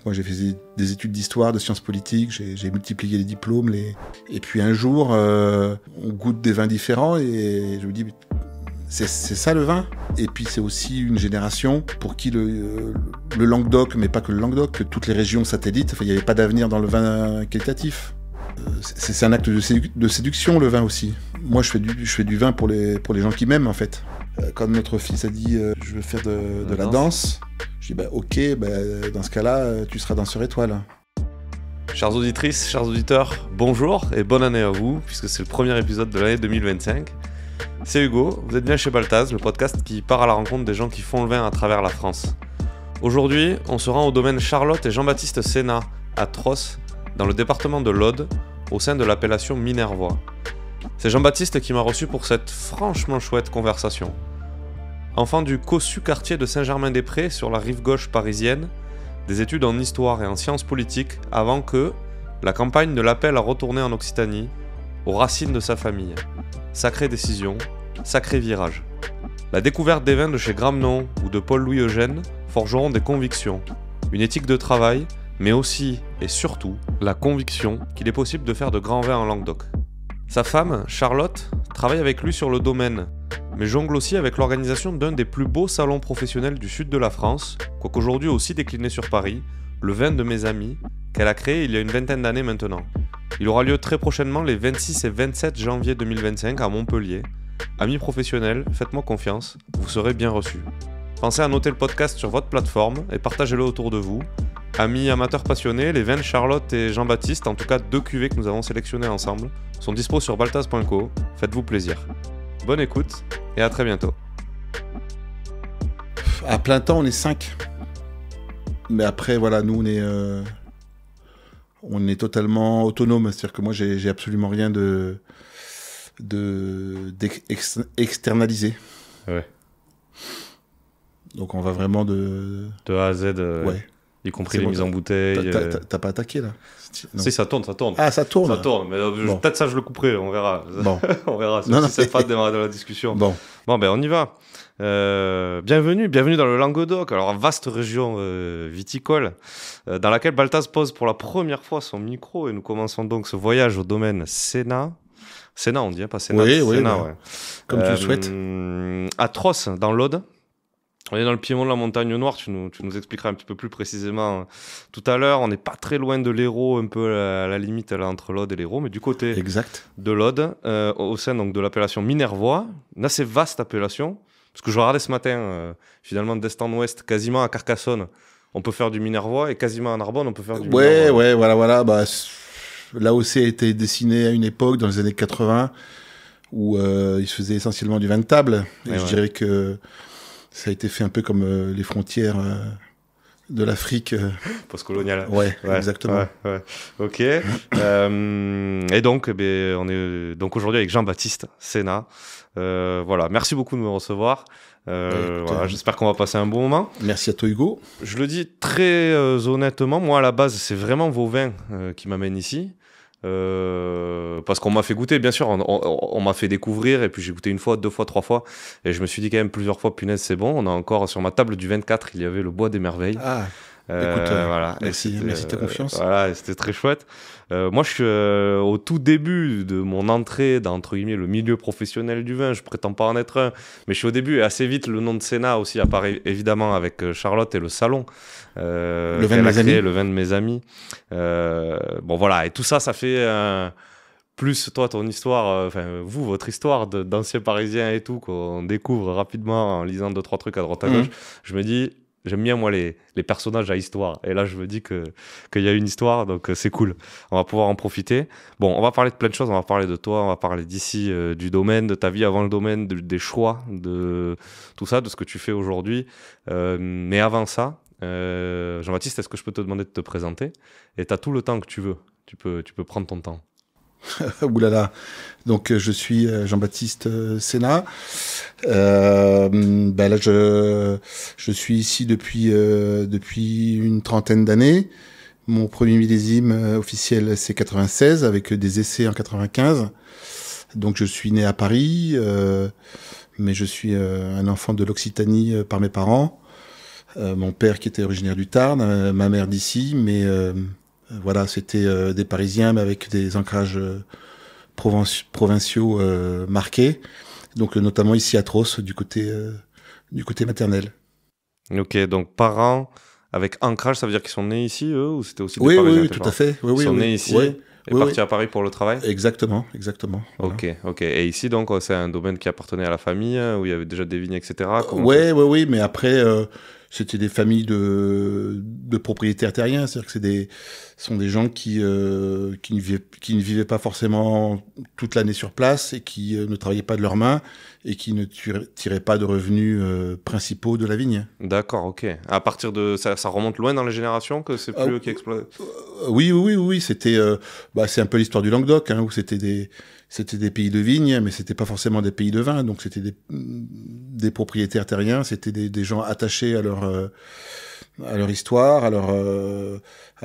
Donc moi j'ai fait des études d'histoire, de sciences politiques, j'ai multiplié les diplômes. Et puis un jour, on goûte des vins différents et je me dis, c'est ça le vin. Et puis c'est aussi une génération pour qui le Languedoc, mais pas que le Languedoc, que toutes les régions satellites, il n'y avait pas d'avenir dans le vin qualitatif. C'est un acte de séduction, le vin aussi. Moi, je fais du vin pour les gens qui m'aiment, en fait. Comme notre fils a dit, je veux faire de la danse. Je dis, ok, dans ce cas-là, tu seras danseur étoile. Chères auditrices, chers auditeurs, bonjour et bonne année à vous, puisque c'est le premier épisode de l'année 2025. C'est Hugo, vous êtes bien chez Baltaz, le podcast qui part à la rencontre des gens qui font le vin à travers la France. Aujourd'hui, on se rend au domaine Charlotte et Jean-Baptiste Sénat, à Trosse, dans le département de l'Aude, au sein de l'appellation Minervois. C'est Jean-Baptiste qui m'a reçu pour cette franchement chouette conversation. Enfant du cossu quartier de Saint-Germain-des-Prés sur la rive gauche parisienne, des études en histoire et en sciences politiques avant que la campagne ne l'appelle à retourner en Occitanie, aux racines de sa famille. Sacrée décision, sacré virage. La découverte des vins de chez Gramenon ou de Paul-Louis Eugène forgeront des convictions, une éthique de travail, mais aussi et surtout la conviction qu'il est possible de faire de grands vins en Languedoc. Sa femme, Charlotte, travaille avec lui sur le domaine, mais jongle aussi avec l'organisation d'un des plus beaux salons professionnels du sud de la France, quoique aujourd'hui aussi décliné sur Paris, le Vin de mes amis, qu'elle a créé il y a une vingtaine d'années maintenant. Il aura lieu très prochainement les 26 et 27 janvier 2025 à Montpellier. Amis professionnels, faites-moi confiance, vous serez bien reçus. Pensez à noter le podcast sur votre plateforme et partagez-le autour de vous. Amis amateurs passionnés, les vins de Charlotte et Jean-Baptiste, en tout cas 2 cuvées que nous avons sélectionnées ensemble, sont dispo sur baltaz.co. Faites-vous plaisir. Bonne écoute et à très bientôt. À plein temps, on est 5. Mais après, voilà, nous, on est totalement autonome. C'est-à-dire que moi, j'ai absolument rien d'externalisé. Ouais. Donc on va vraiment de A à Z, ouais. Y compris les mises en bouteille. T'as pas attaqué là? Non. Si, ça tourne. Ah, ça tourne. Ça tourne, mais bon. Peut-être ça je le couperai, on verra. Bon. On verra, c'est aussi sympa de démarrer dans la discussion. Bon, on y va. Bienvenue dans le Languedoc, alors vaste région viticole, dans laquelle Baltaz pose pour la première fois son micro, et nous commençons donc ce voyage au domaine Sénat. Sénat, on dit, pas Sénat. Oui, Sénat, ouais. Comme tu le souhaites. À Trosse, dans l'Aude. On est dans le piémont de la Montagne Noire, tu nous expliqueras un petit peu plus précisément tout à l'heure. On n'est pas très loin de l'Hérault, un peu à la limite là, entre l'Aude et l'Hérault, mais du côté de l'Aude, au sein donc, de l'appellation Minervois, une assez vaste appellation, parce que je regardais ce matin, finalement d'est en ouest, quasiment à Carcassonne, on peut faire du Minervois, et quasiment à Narbonne, on peut faire du Minervois. Ouais, voilà. L'AOC a été dessiné à une époque, dans les années 80, où il se faisait essentiellement du vin de table, et je dirais que ça a été fait un peu comme les frontières de l'Afrique. Postcoloniale. Ouais, exactement. Ouais. Ok. Et donc, on est donc aujourd'hui avec Jean-Baptiste Sénat. Voilà, merci beaucoup de me recevoir. Voilà, j'espère qu'on va passer un bon moment. Merci à toi, Hugo. Je le dis très honnêtement, moi à la base, c'est vraiment vos vins qui m'amènent ici. Parce qu'on m'a fait goûter, bien sûr, on m'a fait découvrir, et puis j'ai goûté 1 fois, 2 fois, 3 fois, et je me suis dit quand même plusieurs fois, punaise, c'est bon. On a encore sur ma table du 24, il y avait le Bois des Merveilles. Ah, écoute, voilà. merci de ta confiance. Voilà, et c'était très chouette. Moi, je suis au tout début de mon entrée dans, entre guillemets, le milieu professionnel du vin. Je prétends pas en être un, mais je suis au début, et assez vite, le nom de Sénat aussi apparaît évidemment avec Charlotte et le salon. Le vin de mes amis. Le vin de mes amis. Bon, voilà, et tout ça, ça fait plus toi, ton histoire, votre histoire d'anciens Parisiens et tout, qu'on découvre rapidement en lisant 2-3 trucs à droite à gauche. Je me dis, j'aime bien, moi, les personnages à histoire. Et là, je me dis qu'il y a une histoire, donc c'est cool. On va pouvoir en profiter. Bon, on va parler de plein de choses. On va parler de toi, on va parler d'ici, du domaine, de ta vie avant le domaine, des choix, de tout ça, de ce que tu fais aujourd'hui. Mais avant ça, Jean-Baptiste, est-ce que je peux te demander de te présenter? Et tu as tout le temps que tu veux. Tu peux prendre ton temps. Oulala. Donc je suis Jean-Baptiste Sénat. Là, je suis ici depuis une trentaine d'années. Mon premier millésime officiel, c'est 96, avec des essais en 95. Donc je suis né à Paris, mais je suis un enfant de l'Occitanie par mes parents. Mon père qui était originaire du Tarn, ma mère d'ici, mais voilà, c'était des Parisiens, mais avec des ancrages provinciaux marqués. Donc notamment ici à Tros, du côté maternel. Ok, donc parents avec ancrage, ça veut dire qu'ils sont nés ici, eux, ou c'était aussi des Oui, Parisiens, oui, tes tout parents? à fait. Oui, Ils oui, sont oui. nés ici Oui, et oui, partis oui. à Paris pour le travail? Exactement. Voilà. Ok. Et ici, donc, c'est un domaine qui appartenait à la famille, où il y avait déjà des vignes, etc. Comment ça... Oui, mais après, c'était des familles de propriétaires terriens, c'est-à-dire que ce sont des gens qui ne vivaient pas forcément toute l'année sur place et qui ne travaillaient pas de leurs mains et qui ne tiraient pas de revenus principaux de la vigne. D'accord, ok. À partir de... Ça remonte loin dans les générations que c'est Ah, plus eux qui exploitent? oui, c'est un peu l'histoire du Languedoc, hein, où c'était des pays de vignes, mais c'était pas forcément des pays de vin, donc c'était des propriétaires terriens, c'était des gens attachés à leur histoire, à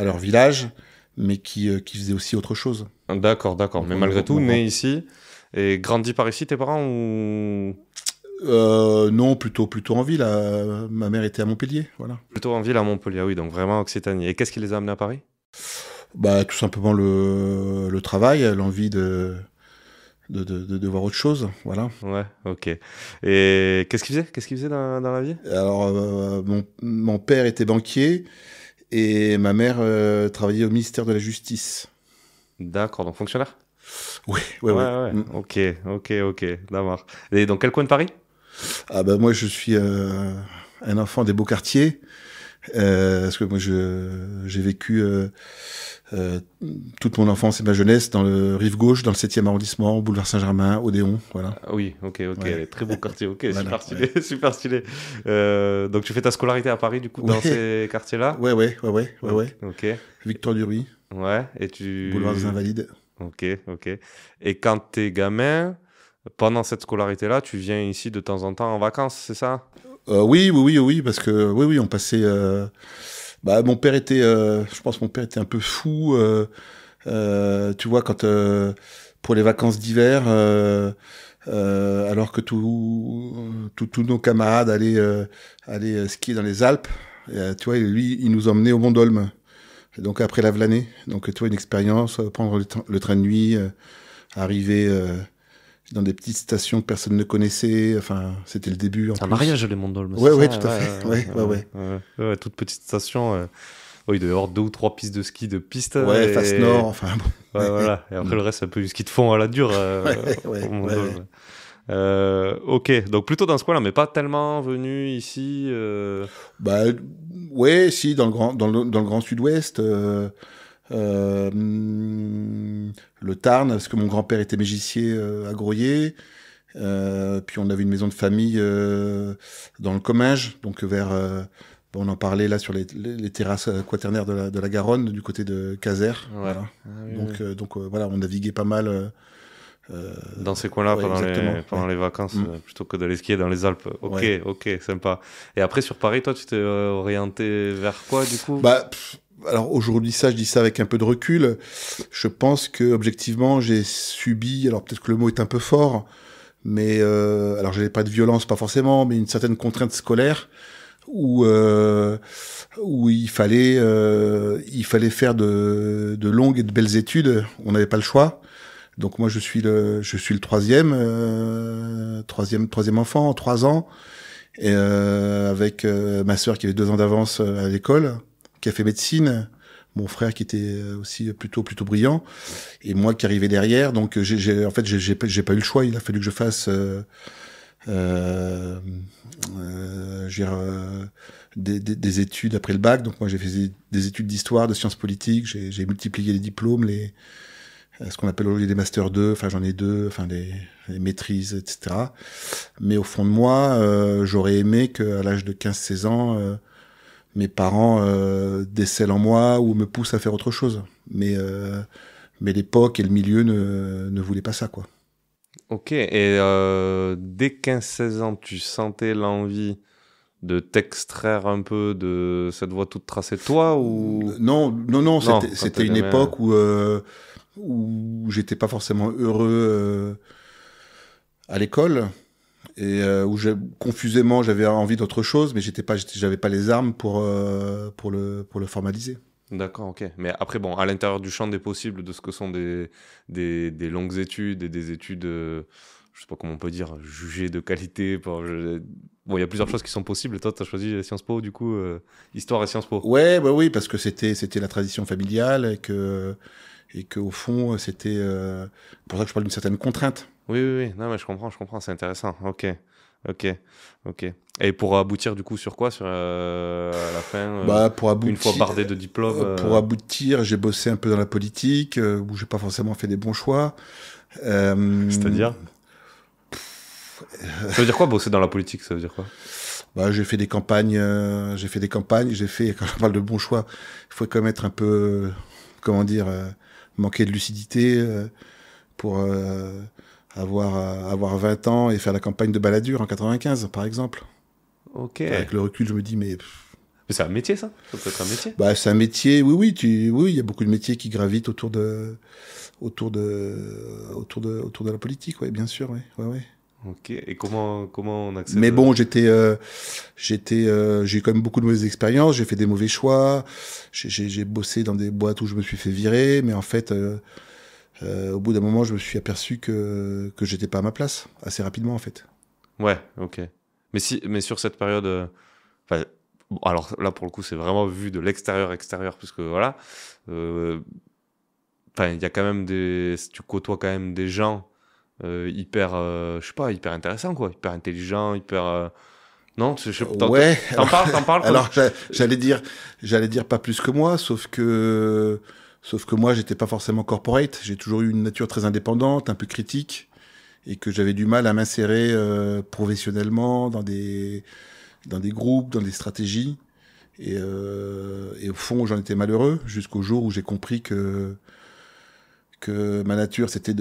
leur village, mais qui faisaient aussi autre chose. D'accord. Donc, Mais malgré tout, né ici et grandi par ici, tes parents, ou non, plutôt en ville. Ma mère était à Montpellier, voilà. plutôt en ville à Montpellier? Oui, donc vraiment Occitanie. Et qu'est-ce qui les a amenés à Paris? Bah, tout simplement le travail, l'envie de voir autre chose, voilà. Ouais, ok. Et qu'est-ce qu'il faisait dans la vie? Alors, mon père était banquier et ma mère travaillait au ministère de la Justice. D'accord, donc fonctionnaire? Oui. Ouais. Mm. Ok, d'accord. Et dans quel coin de Paris? Ah bah moi, je suis un enfant des beaux quartiers, parce que moi, j'ai vécu toute mon enfance et ma jeunesse dans le Rive Gauche, dans le 7e arrondissement, boulevard Saint-Germain, Odéon, voilà. Ah oui, ok. Ouais. Très beau quartier, ok, Voilà, super stylé, super stylé. Donc tu fais ta scolarité à Paris, du coup, dans Ouais. ces quartiers-là? Ouais. Ok, Victor Duruy, ouais, et tu... boulevard des Invalides. Ok. Et quand t'es gamin, pendant cette scolarité-là, tu viens ici de temps en temps en vacances, c'est ça? Oui, parce que oui, on passait. Mon père était, je pense, que mon père était un peu fou. Tu vois, quand pour les vacances d'hiver, alors que tous nos camarades allaient skier dans les Alpes, tu vois, lui, il nous emmenait au Mont d'Olme. Et donc après la Vlanée, donc tu vois, une expérience, prendre le train de nuit, arriver dans des petites stations que personne ne connaissait. Enfin, c'était le début en C'est un plus. mariage, les Monts d'Olme, Ouais, c'est ça? tout à fait. Ouais. Toute petite station. Oui, il doit y avoir 2 ou 3 pistes de ski de piste. Ouais, face nord, enfin bon. Ouais, voilà. Et après, le reste, c'est un peu du ski de fond à la dure. Au Mont d'Olme. Ok, donc plutôt dans ce coin-là, mais pas tellement venu ici. Bah, ouais, si, dans le grand sud-ouest, le Tarn, parce que mon grand-père était mégissier à Groyer. Puis on avait une maison de famille dans le Comminges, donc on en parlait là sur les terrasses quaternaires de la Garonne, du côté de Caser. Ouais. Voilà. Ah oui. Donc voilà, on naviguait pas mal. Dans ces coins-là, ouais, pendant les vacances, Mm. plutôt que d'aller skier dans les Alpes. Ok, Ouais. ok, sympa. Et après, sur Paris, toi, tu t'es orienté vers quoi, du coup? Alors aujourd'hui, je dis ça avec un peu de recul. Je pense que objectivement, j'ai subi, alors peut-être que le mot est un peu fort, mais alors j'avais pas de violence, pas forcément, mais une certaine contrainte scolaire où il fallait faire de longues et de belles études. On n'avait pas le choix. Donc moi je suis le troisième enfant, 3 ans, et avec ma sœur qui avait 2 ans d'avance à l'école, qui a fait médecine, mon frère qui était aussi plutôt brillant, et moi qui arrivais derrière. Donc j'ai pas eu le choix. Il a fallu que je fasse des études après le bac. Donc moi j'ai fait des études d'histoire, de sciences politiques. J'ai multiplié les diplômes, ce qu'on appelle aujourd'hui des Master 2, enfin j'en ai 2, enfin des maîtrises, etc. Mais au fond de moi, j'aurais aimé qu'à l'âge de 15-16 ans, mes parents décèlent en moi ou me poussent à faire autre chose. Mais l'époque et le milieu ne voulaient pas ça, quoi. Ok, et dès 15-16 ans, tu sentais l'envie de t'extraire un peu de cette voie toute tracée toi, ou... Non, quand c'était t'es une gamin. époque où j'étais pas forcément heureux à l'école. et où confusément j'avais envie d'autre chose, mais j'avais pas les armes pour le formaliser. D'accord, ok. Mais après, bon, à l'intérieur du champ des possibles de ce que sont des longues études et des études, je sais pas comment on peut dire, jugées de qualité. Bon, il y a plusieurs choses qui sont possibles. Et toi, tu as choisi Sciences Po, du coup, Histoire et Sciences Po. Ouais, bah oui, parce que c'était la tradition familiale et que au fond, c'était pour ça que je parle d'une certaine contrainte. Oui, oui, oui. Non, mais je comprends. C'est intéressant. Ok. Et pour aboutir, du coup, sur quoi? Sur à la fin, Bah, pour aboutir, une fois bardé de diplômes. Pour aboutir, j'ai bossé un peu dans la politique, où j'ai pas forcément fait des bons choix. C'est-à-dire? Ça veut dire quoi, bosser dans la politique? Ça veut dire quoi? Bah, j'ai fait des campagnes, quand je parle de bons choix, il faut quand même être un peu, comment dire, manquer de lucidité, pour avoir 20 ans et faire la campagne de Balladur en 95, par exemple. Ok. Avec le recul, je me dis, mais c'est un métier, ça? Ça peut être un métier? bah, c'est un métier, oui, il y a beaucoup de métiers qui gravitent autour de la politique, ouais, bien sûr, ouais. Ok. Et comment on accède? Mais bon, j'ai quand même beaucoup de mauvaises expériences, j'ai fait des mauvais choix, j'ai bossé dans des boîtes où je me suis fait virer, mais en fait, au bout d'un moment, je me suis aperçu que j'étais pas à ma place, assez rapidement, en fait. Ouais, ok. Mais sur cette période, bon, alors là pour le coup c'est vraiment vu de l'extérieur, puisque voilà, il y a quand même tu côtoies quand même des gens hyper, je sais pas, hyper intéressants quoi, hyper intelligents, hyper. Non, je sais pas. Ouais. T'en parles. Alors j'allais dire pas plus que moi, sauf que moi j'étais pas forcément corporate. J'ai toujours eu une nature très indépendante, un peu critique, et que j'avais du mal à m'insérer professionnellement dans des groupes, dans des stratégies. Et au fond, j'en étais malheureux jusqu'au jour où j'ai compris que ma nature, c'était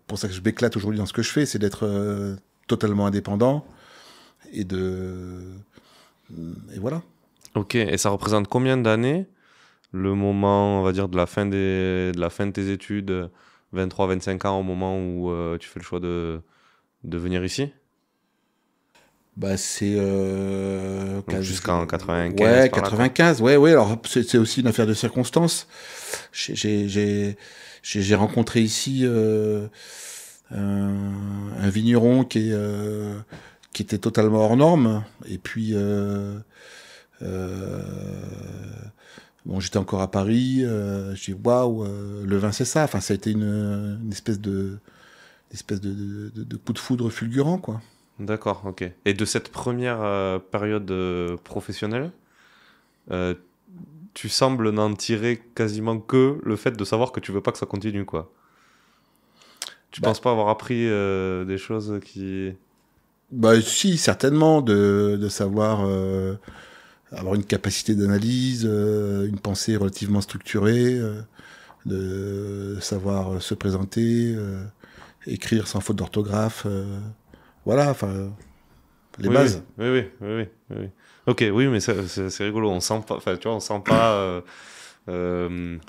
pour ça que je m'éclate aujourd'hui dans ce que je fais, c'est d'être totalement indépendant et voilà. Ok, et ça représente combien d'années le moment, on va dire, de la fin de tes études, 23-25 ans, au moment où tu fais le choix de venir ici? Bah c'est jusqu'en 95. Ouais, 95. Ouais. Alors c'est aussi une affaire de circonstances. J'ai rencontré ici un vigneron qui était totalement hors norme. Et puis bon, j'étais encore à Paris. J'ai dit waouh, le vin c'est ça. Enfin, ça a été une espèce de coup de foudre fulgurant, quoi. D'accord, ok. Et de cette première période professionnelle, tu sembles n'en tirer quasiment que le fait de savoir que tu veux pas que ça continue, quoi. Tu penses pas avoir appris des choses qui... Bah si, certainement, de savoir avoir une capacité d'analyse, une pensée relativement structurée, de savoir se présenter, écrire sans faute d'orthographe, voilà, enfin, les bases. Oui. Ok, oui, mais c'est rigolo. On sent pas, enfin, tu vois, on sent pas. Ben,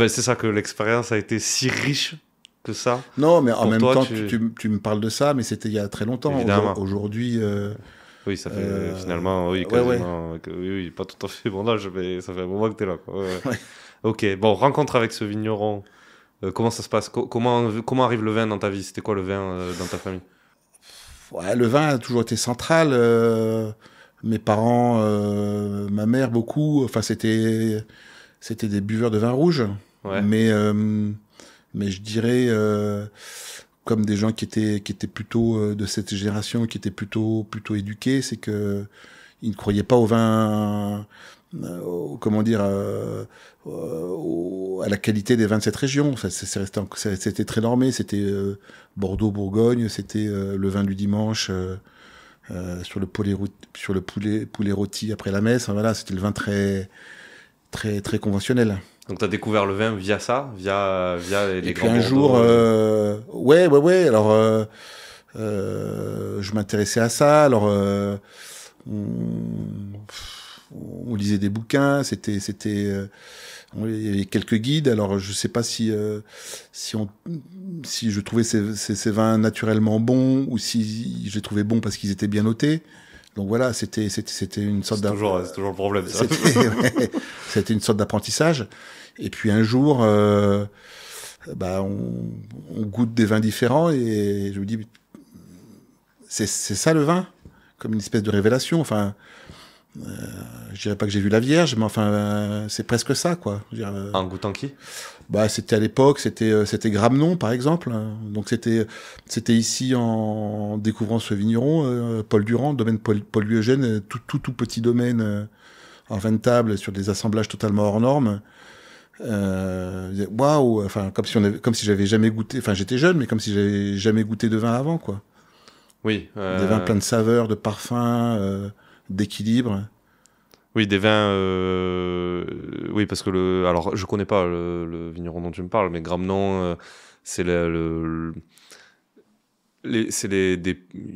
c'est ça, que l'expérience a été si riche que ça. Non, mais en même toi, temps, tu me parles de ça, mais c'était il y a très longtemps. Évidemment. Aujourd'hui. Oui, ça fait finalement, oui, quasiment. Ouais. Oui, pas tout à fait bon âge, mais ça fait un moment que t'es là, quoi. Ouais. Ok, bon, rencontre avec ce vigneron. Comment ça se passe? Comment arrive le vin dans ta vie? C'était quoi le vin dans ta famille? Ouais, le vin a toujours été central. Mes parents, ma mère beaucoup. Enfin, c'était des buveurs de vin rouge. Ouais. Mais je dirais comme des gens qui étaient plutôt de cette génération, qui étaient plutôt éduqués, c'est que ils ne croyaient pas au vin. Comment dire, à la qualité des vins de cette région. C'était très normé, c'était Bordeaux, Bourgogne, c'était le vin du dimanche sur le poulet rôti après la messe. Voilà, c'était le vin très conventionnel. Donc tu as découvert le vin via ça, via les et grands puis un jour, ouais. Alors je m'intéressais à ça. Alors on lisait des bouquins, Oui, il y avait quelques guides. Alors, je sais pas si je trouvais ces vins naturellement bons ou si je les trouvais bons parce qu'ils étaient bien notés. Donc voilà, c'était une sorte C'est toujours le problème, ça. C'était une sorte d'apprentissage. Et puis un jour, on goûte des vins différents et je me dis, c'est ça le vin, comme une espèce de révélation. Enfin, je dirais pas que j'ai vu la Vierge, mais enfin, c'est presque ça, quoi. Je veux dire, En goûtant qui? c'était à l'époque, c'était Gramenon, par exemple. Donc c'était ici en découvrant ce vigneron, Paul Durand, domaine Paul Eugène, tout petit domaine en vin de table sur des assemblages totalement hors normes. Waouh, enfin comme si j'avais jamais goûté. Enfin, j'étais jeune, mais comme si j'avais jamais goûté de vin avant, quoi. Oui. Des vins pleins de saveurs, de parfums, d'équilibre. Oui, des vins. Oui, parce que alors, je connais pas le vigneron dont tu me parles, mais Gramenon, c'est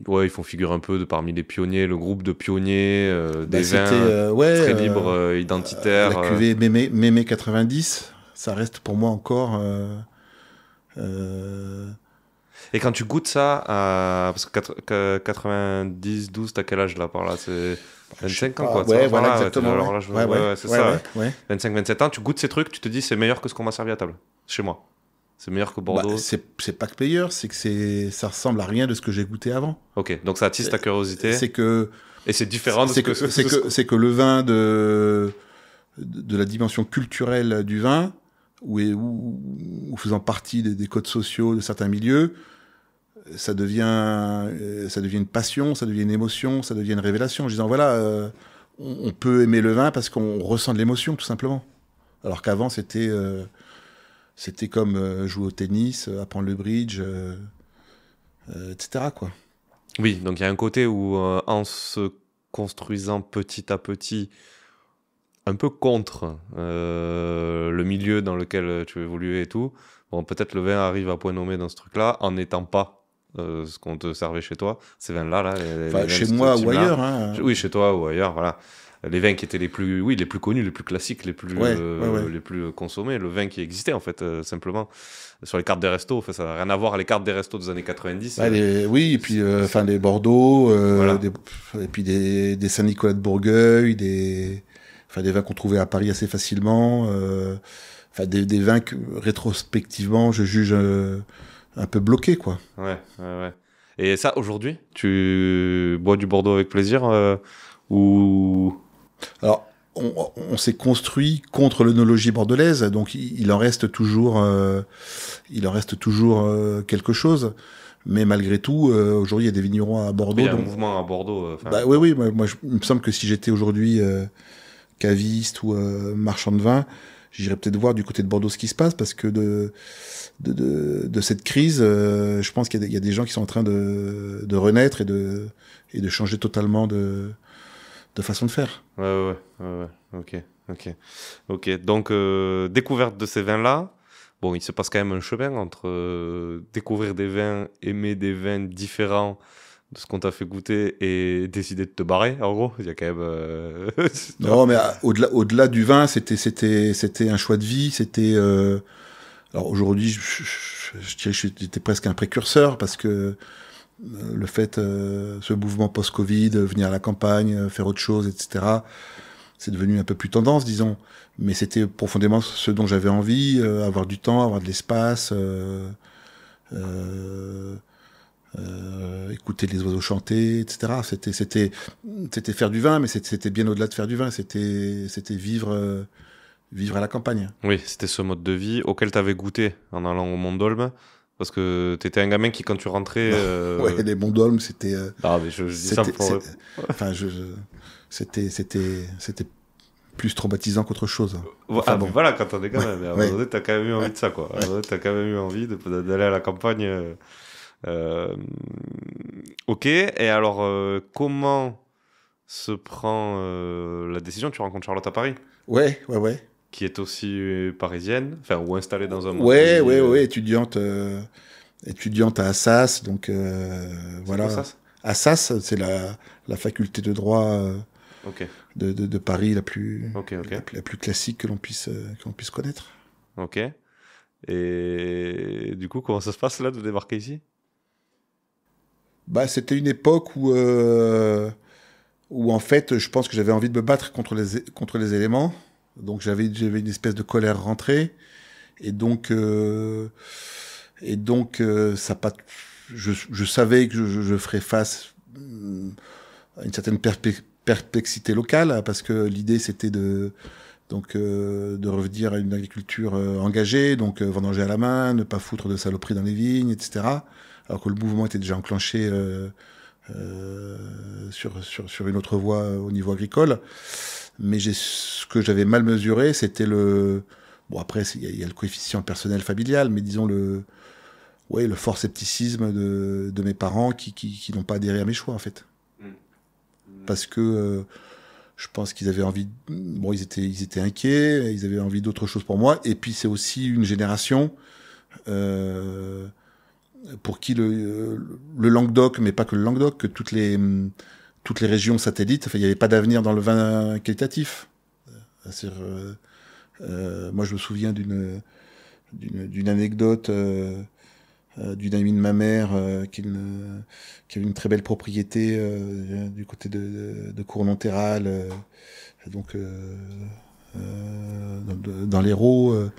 ouais, ils font figure un peu parmi les pionniers, le groupe de pionniers, des vins très libres, identitaires. La cuvée Mémé 90, ça reste pour moi encore. Et quand tu goûtes ça, parce que 90, 12, t'as quel âge là par là? C'est 25 ans, quoi. Ouais, voilà, exactement. Alors là, c'est ça. Ouais. 25, 27 ans, tu goûtes ces trucs, tu te dis c'est meilleur que ce qu'on m'a servi à table, chez moi. C'est meilleur que Bordeaux. C'est pas que meilleur, c'est que ça ressemble à rien de ce que j'ai goûté avant. Ok, donc ça attise ta curiosité. Et c'est différent de c'est que le vin de la dimension culturelle du vin, ou faisant partie des codes sociaux de certains milieux, ça devient une passion, ça devient une émotion, ça devient une révélation. En disant voilà, on peut aimer le vin parce qu'on ressent de l'émotion, tout simplement. Alors qu'avant, c'était comme jouer au tennis, apprendre le bridge, etc., quoi. Oui, donc il y a un côté où, en se construisant petit à petit, un peu contre le milieu dans lequel tu évoluais et tout, bon, peut-être le vin arrive à point nommé dans ce truc-là, en n'étant pas ce qu'on te servait chez toi, ces vins-là. Chez moi ou ailleurs. Hein. Oui, chez toi ou ailleurs, voilà. Les vins qui étaient les plus connus, les plus classiques, les plus consommés, le vin qui existait en fait, simplement. Sur les cartes des restos, ça n'a rien à voir avec les cartes des restos des années 90. Oui, et puis les Bordeaux, voilà. Et puis des Saint-Nicolas de Bourgueil, des vins qu'on trouvait à Paris assez facilement, des vins que rétrospectivement je juge un peu bloqués, quoi. Ouais. Et ça, aujourd'hui, tu bois du Bordeaux avec plaisir ou... Alors, on s'est construit contre l'œnologie bordelaise, donc il en reste toujours quelque chose. Mais malgré tout, aujourd'hui, il y a des vignerons à Bordeaux. Il y a un mouvement à Bordeaux. Oui, moi, il me semble que si j'étais aujourd'hui caviste ou marchand de vin, j'irais peut-être voir du côté de Bordeaux ce qui se passe, parce que de cette crise, je pense qu'il y a des gens qui sont en train de renaître et de changer totalement de façon de faire. Ouais. Ok. Donc, découverte de ces vins-là, bon, il se passe quand même un chemin entre découvrir des vins, aimer des vins différents de ce qu'on t'a fait goûter et décider de te barrer, en gros. Il y a quand même... Non, mais au-delà du vin, c'était un choix de vie, c'était... Alors aujourd'hui, j'étais presque un précurseur, parce que le fait, ce mouvement post-Covid, venir à la campagne, faire autre chose, etc., c'est devenu un peu plus tendance, disons. Mais c'était profondément ce dont j'avais envie, avoir du temps, avoir de l'espace, écouter les oiseaux chanter, etc. C'était faire du vin, mais c'était bien au-delà de faire du vin. C'était vivre à la campagne. Oui, c'était ce mode de vie auquel tu avais goûté en allant au Mont d'Olme. Parce que t'étais un gamin qui, quand tu rentrais... Ouais, les Monts d'Olme, c'était... mais je dis ça pour... C'était plus traumatisant qu'autre chose. Voilà, quand on est gamin. Mais à un moment donné, t'as quand même eu envie de ça, quoi. À un moment donné, t'as quand même eu envie d'aller à la campagne. Ok, et alors, comment se prend la décision? Tu rencontres Charlotte à Paris? Ouais. Qui est aussi parisienne, ou installée dans un monde. Ouais, étudiante à Assas, donc voilà. Assas, Assas, c'est la faculté de droit Ok. de Paris la plus, Ok. la plus classique que l'on puisse connaître. Ok. Et du coup, comment ça se passe là de débarquer ici? Bah, c'était une époque où en fait, je pense que j'avais envie de me battre contre les éléments. Donc j'avais une espèce de colère rentrée. Et donc, ça pas, je savais que je ferais face à une certaine perplexité locale, hein, parce que l'idée c'était de revenir à une agriculture engagée, donc vendanger à la main, ne pas foutre de saloperies dans les vignes, etc. Alors que le mouvement était déjà enclenché sur une autre voie au niveau agricole. Mais ce que j'avais mal mesuré, c'était bon, après, il y a le coefficient personnel familial, mais disons le fort scepticisme de mes parents qui n'ont pas adhéré à mes choix, en fait. Parce que je pense qu'ils avaient envie. Bon, ils étaient inquiets, ils avaient envie d'autre chose pour moi. Et puis, c'est aussi une génération pour qui le Languedoc, mais pas que le Languedoc, que toutes les régions satellites, enfin, il n'y avait pas d'avenir dans le vin qualitatif. Moi, je me souviens d'une anecdote d'une amie de ma mère qui avait une très belle propriété du côté de Cournon-Terral, donc dans l'Hérault,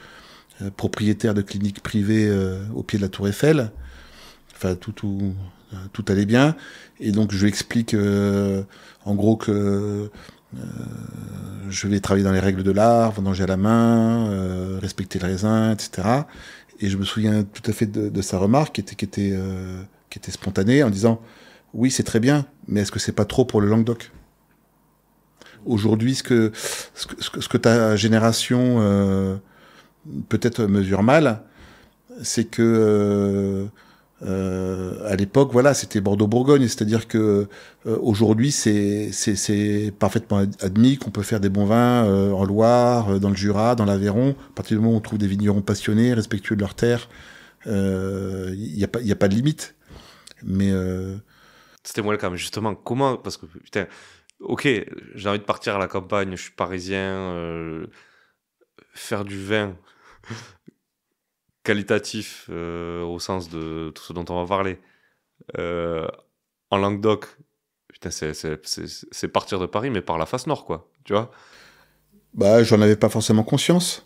propriétaire de cliniques privées au pied de la Tour Eiffel. Enfin, tout allait bien. Et donc, je lui explique en gros que je vais travailler dans les règles de l'art, vendanger à la main, respecter le raisin, etc. Et je me souviens tout à fait de sa remarque qui était spontanée en disant « Oui, c'est très bien, mais est-ce que c'est pas trop pour le Languedoc ?» Aujourd'hui, ce que ta génération peut-être mesure mal, c'est que à l'époque, voilà, c'était Bordeaux-Bourgogne, c'est-à-dire que aujourd'hui, c'est parfaitement admis qu'on peut faire des bons vins en Loire, dans le Jura, dans l'Aveyron, à partir du moment où on trouve des vignerons passionnés, respectueux de leur terre, il y a pas de limite. Mais C'était moi le cas, mais justement, comment? Parce que putain, ok, j'ai envie de partir à la campagne, je suis parisien, faire du vin qualitatif au sens de tout ce dont on va parler. En Languedoc, putain, c'est partir de Paris, mais par la face nord, quoi. Tu vois? bah, j'en avais pas forcément conscience.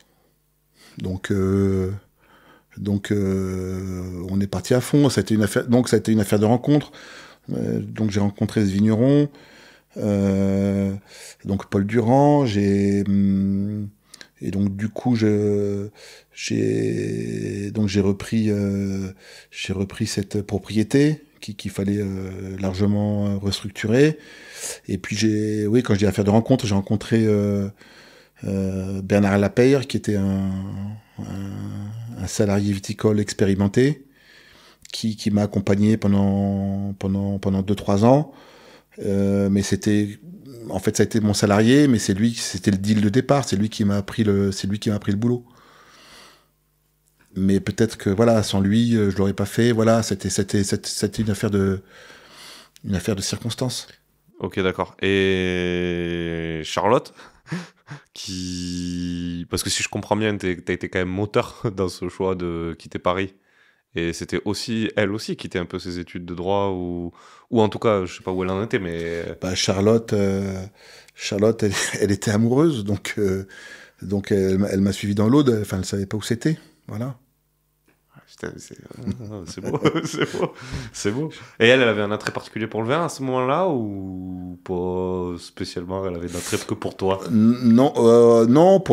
Donc on est parti à fond. Ça a été une affaire de rencontre. Donc j'ai rencontré ce vigneron, donc Paul Durand. Et donc du coup j'ai repris cette propriété qu'il fallait largement restructurer. Et puis quand je dis affaire de rencontre, j'ai rencontré Bernard Lapeyre, qui était un salarié viticole expérimenté, qui m'a accompagné pendant 2-3 ans. Mais ça a été mon salarié, mais c'était le deal de départ, c'est lui qui m'a appris le boulot. Mais peut-être que voilà, sans lui, je l'aurais pas fait. Voilà, c'était une affaire de circonstances. Ok, d'accord. Et Charlotte, parce que si je comprends bien, t'as été quand même moteur dans ce choix de quitter Paris. Et c'était aussi, elle aussi, qui était un peu ses études de droit, ou en tout cas, je sais pas où elle en était, mais... Bah, Charlotte, elle était amoureuse, donc elle m'a suivi dans l'Aude. Enfin, elle savait pas où c'était, voilà. Putain, c'est beau, c'est beau. Et elle avait un attrait particulier pour le vin à ce moment-là, ou pas spécialement, elle avait de l'attrait que pour toi? Non, non,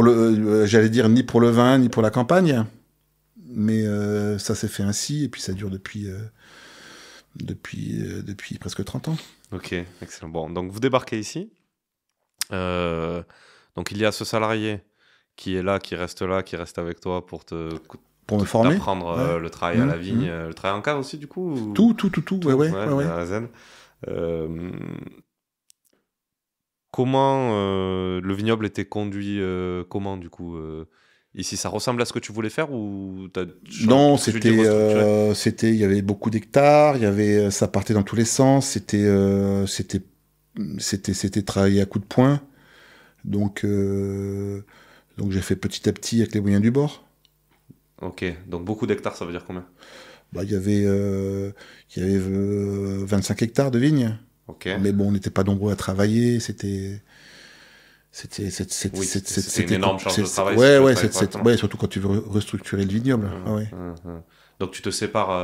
j'allais dire ni pour le vin, ni pour la campagne. Mais ça s'est fait ainsi, et puis ça dure depuis presque 30 ans. Ok, excellent. Bon, donc vous débarquez ici. Donc il y a ce salarié qui est là, qui reste avec toi pour me former, apprendre le travail à la vigne, le travail en cave aussi du coup, ou... tout, ouais. À la zen. Comment le vignoble était conduit, comment du coup ici, ça ressemble à ce que tu voulais faire, ou non, c'était il y avait beaucoup d'hectares, ça partait dans tous les sens, c'était c'était travailler à coups de poing. Donc j'ai fait petit à petit avec les moyens du bord. Ok, donc beaucoup d'hectares, ça veut dire combien? Bah, il y avait 25 hectares de vignes. Ok. Mais bon, on n'était pas nombreux à travailler. Oui, c'était une énorme charge de travail. Ouais, surtout quand tu veux restructurer le vignoble. Ouais. Donc tu te sépares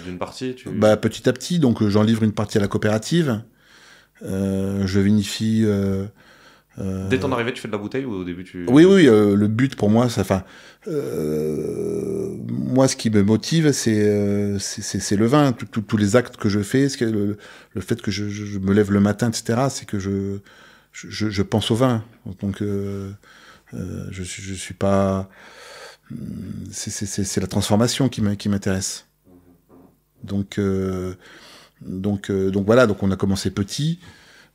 d'une partie Bah, petit à petit, donc j'en livre une partie à la coopérative. Je vinifie. Dès ton arrivée, tu fais de la bouteille ou au début tu... Oui, le but pour moi, moi, ce qui me motive, c'est le vin. Tous les actes que je fais, le fait que je me lève le matin, etc., c'est que je pense au vin. Donc, je suis pas. C'est la transformation qui m'intéresse. Donc voilà. Donc on a commencé petit.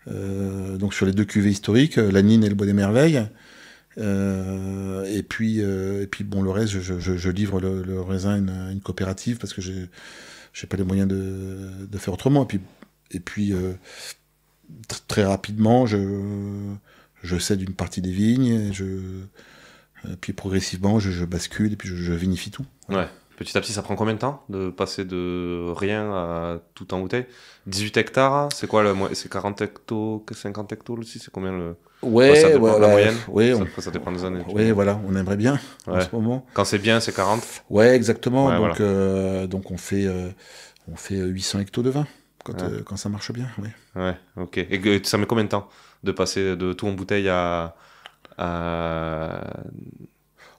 Donc sur les 2 cuvées historiques, la Nine et le Bois des Merveilles. Et puis bon, le reste, je livre le raisin à une coopérative parce que j'ai pas les moyens de faire autrement. Et puis très rapidement, je cède une partie des vignes. Et puis progressivement, je bascule et puis je vinifie tout. Ouais. Petit à petit, ça prend combien de temps de passer de rien à tout en bouteille? 18 hectares, c'est quoi c'est 40 hectos, 50 hectos aussi? C'est combien le... Ouais, ça dépend de la moyenne. Ouais, ça dépend des années. Ouais, voilà, on aimerait bien en ce moment. Quand c'est bien, c'est 40. Ouais, exactement. Ouais, donc, donc on fait 800 hectos de vin quand ça marche bien. Ouais, ok. Et ça met combien de temps de passer de tout en bouteille à...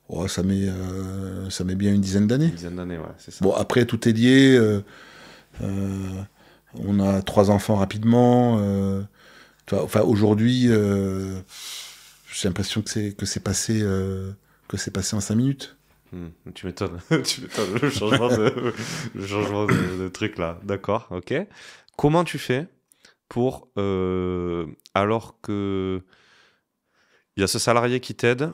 Oh, ça met bien une dizaine d'années. Une dizaine d'années, ouais, c'est ça. Bon, après, tout est lié. On a 3 enfants rapidement. Enfin, aujourd'hui, j'ai l'impression que c'est passé en 5 minutes. Tu m'étonnes. Tu m'étonnes, le changement de truc là. D'accord, ok. Comment tu fais pour, alors que il y a ce salarié qui t'aide,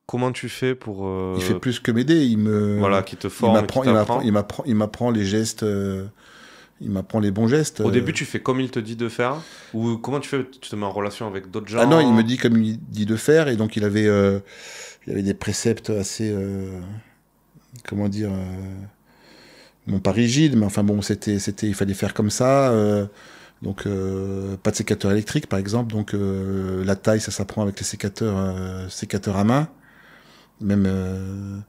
comment tu fais pour... Il fait plus que m'aider. Voilà, qui te forme, il m'apprend les gestes. Il m'apprend les bons gestes. Au début, tu fais comme il te dit de faire? Ou comment tu fais? Tu te mets en relation avec d'autres gens? Ah non, il me dit comme il dit de faire. Et donc, il avait des préceptes assez... comment dire... non, pas rigides, mais enfin bon, il fallait faire comme ça. Donc, pas de sécateur électrique, par exemple. Donc, la taille, ça s'apprend avec les sécateurs à main. Même...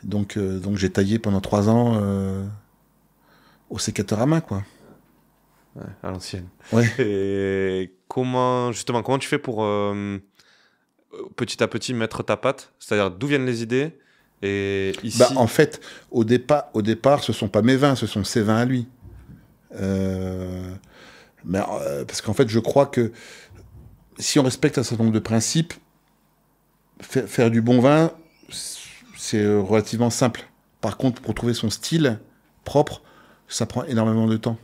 donc j'ai taillé pendant 3 ans... au sécateur à main, quoi. Ouais, à l'ancienne. Ouais. Et comment tu fais pour petit à petit mettre ta patte? C'est-à-dire d'où viennent les idées? Et ici... Bah, en fait, au départ, ce sont pas mes vins, ce sont ses vins à lui. Parce qu'en fait, je crois que si on respecte un certain nombre de principes, faire du bon vin, c'est relativement simple. Par contre, pour trouver son style propre, ça prend énormément de temps.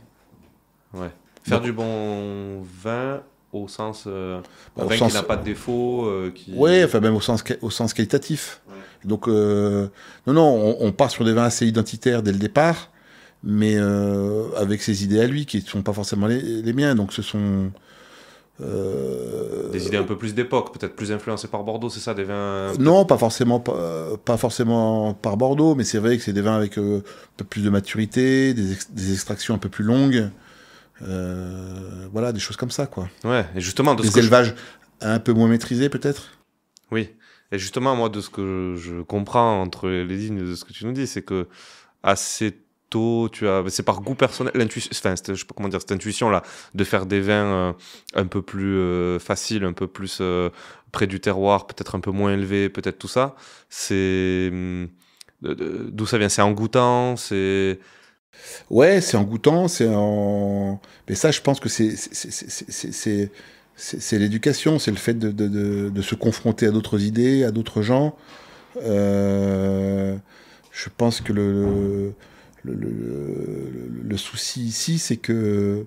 Ouais. Faire du bon vin au sens vin qui n'a pas de défaut, Ouais, enfin même au sens qualitatif. Ouais. Donc non, on part sur des vins assez identitaires dès le départ, mais avec ses idées à lui qui ne sont pas forcément les miens. Donc ce sont des idées un peu plus d'époque, peut-être plus influencées par Bordeaux, c'est ça, des vins... Non, pas forcément par Bordeaux, mais c'est vrai que c'est des vins avec un peu plus de maturité, des extractions un peu plus longues, voilà, des choses comme ça, quoi. Ouais, et justement... Des élevages un peu moins maîtrisés, peut-être. Oui, et justement, moi, de ce que je comprends entre les lignes de ce que tu nous dis, c'est que assez tôt, c'est par goût personnel, l'intuition, enfin, je sais pas comment dire, cette intuition là, de faire des vins un peu plus faciles, un peu plus près du terroir, peut-être un peu moins élevés, peut-être tout ça. C'est d'où ça vient? C'est en goûtant, c'est... Ouais, c'est en goûtant, mais ça, je pense que c'est l'éducation, c'est le fait de se confronter à d'autres idées, à d'autres gens. Je pense que le souci ici, c'est que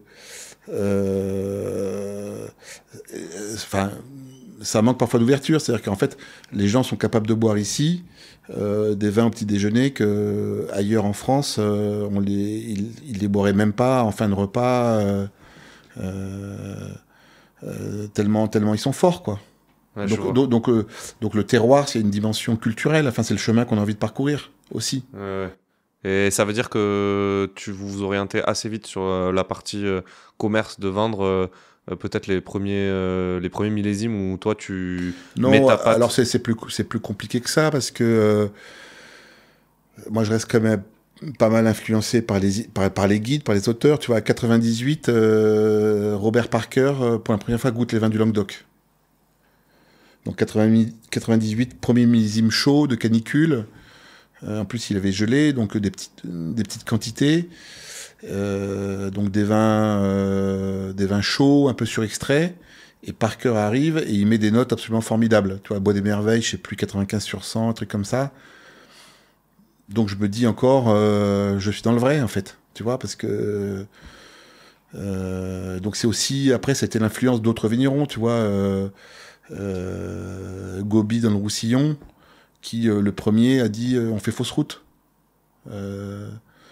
ça manque parfois d'ouverture. C'est-à-dire qu'en fait, les gens sont capables de boire ici des vins au petit déjeuner que ailleurs en France, ils les boiraient même pas en fin de repas. tellement ils sont forts, quoi. Ouais, Donc le terroir, c'est une dimension culturelle. Enfin, c'est le chemin qu'on a envie de parcourir aussi. Ouais. Et ça veut dire que vous vous orientez assez vite sur la partie commerce, de vendre peut-être les premiers millésimes où toi tu mets Non, ta patte. alors c'est plus compliqué que ça parce que moi je reste quand même pas mal influencé par les guides, par les auteurs. Tu vois, à 98, Robert Parker, pour la première fois, goûte les vins du Languedoc. Donc 98, premier millésime chaud de canicule. En plus, il avait gelé, donc des petites quantités. Donc des vins chauds, un peu surextraits. Et Parker arrive et il met des notes absolument formidables. Tu vois, Bois des Merveilles, je sais plus, 95/100, un truc comme ça. Donc je me dis encore, je suis dans le vrai, en fait. Tu vois, parce que... donc c'est aussi... Après, c'était l'influence d'autres vignerons, tu vois. Gobi dans le Roussillon, qui, le premier, a dit on fait fausse route.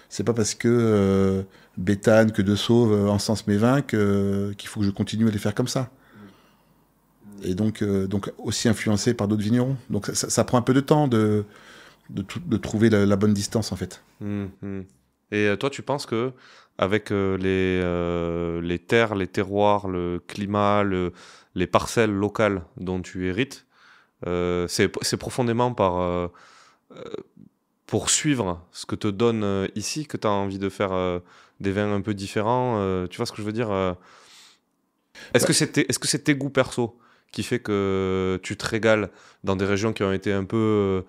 C'est pas parce que Béthane, que De Sauve encensent mes vins qu'il faut que je continue à les faire comme ça. Et donc aussi influencé par d'autres vignerons. Donc ça prend un peu de temps de trouver la bonne distance, en fait. Et toi, tu penses que avec les terres, les terroirs, le climat, les parcelles locales dont tu hérites, c'est profondément pour suivre ce que te donne ici que tu as envie de faire des vins un peu différents. Tu vois ce que je veux dire Est-ce que c'est tes goûts perso qui fait que tu te régales dans des régions qui ont été un peu...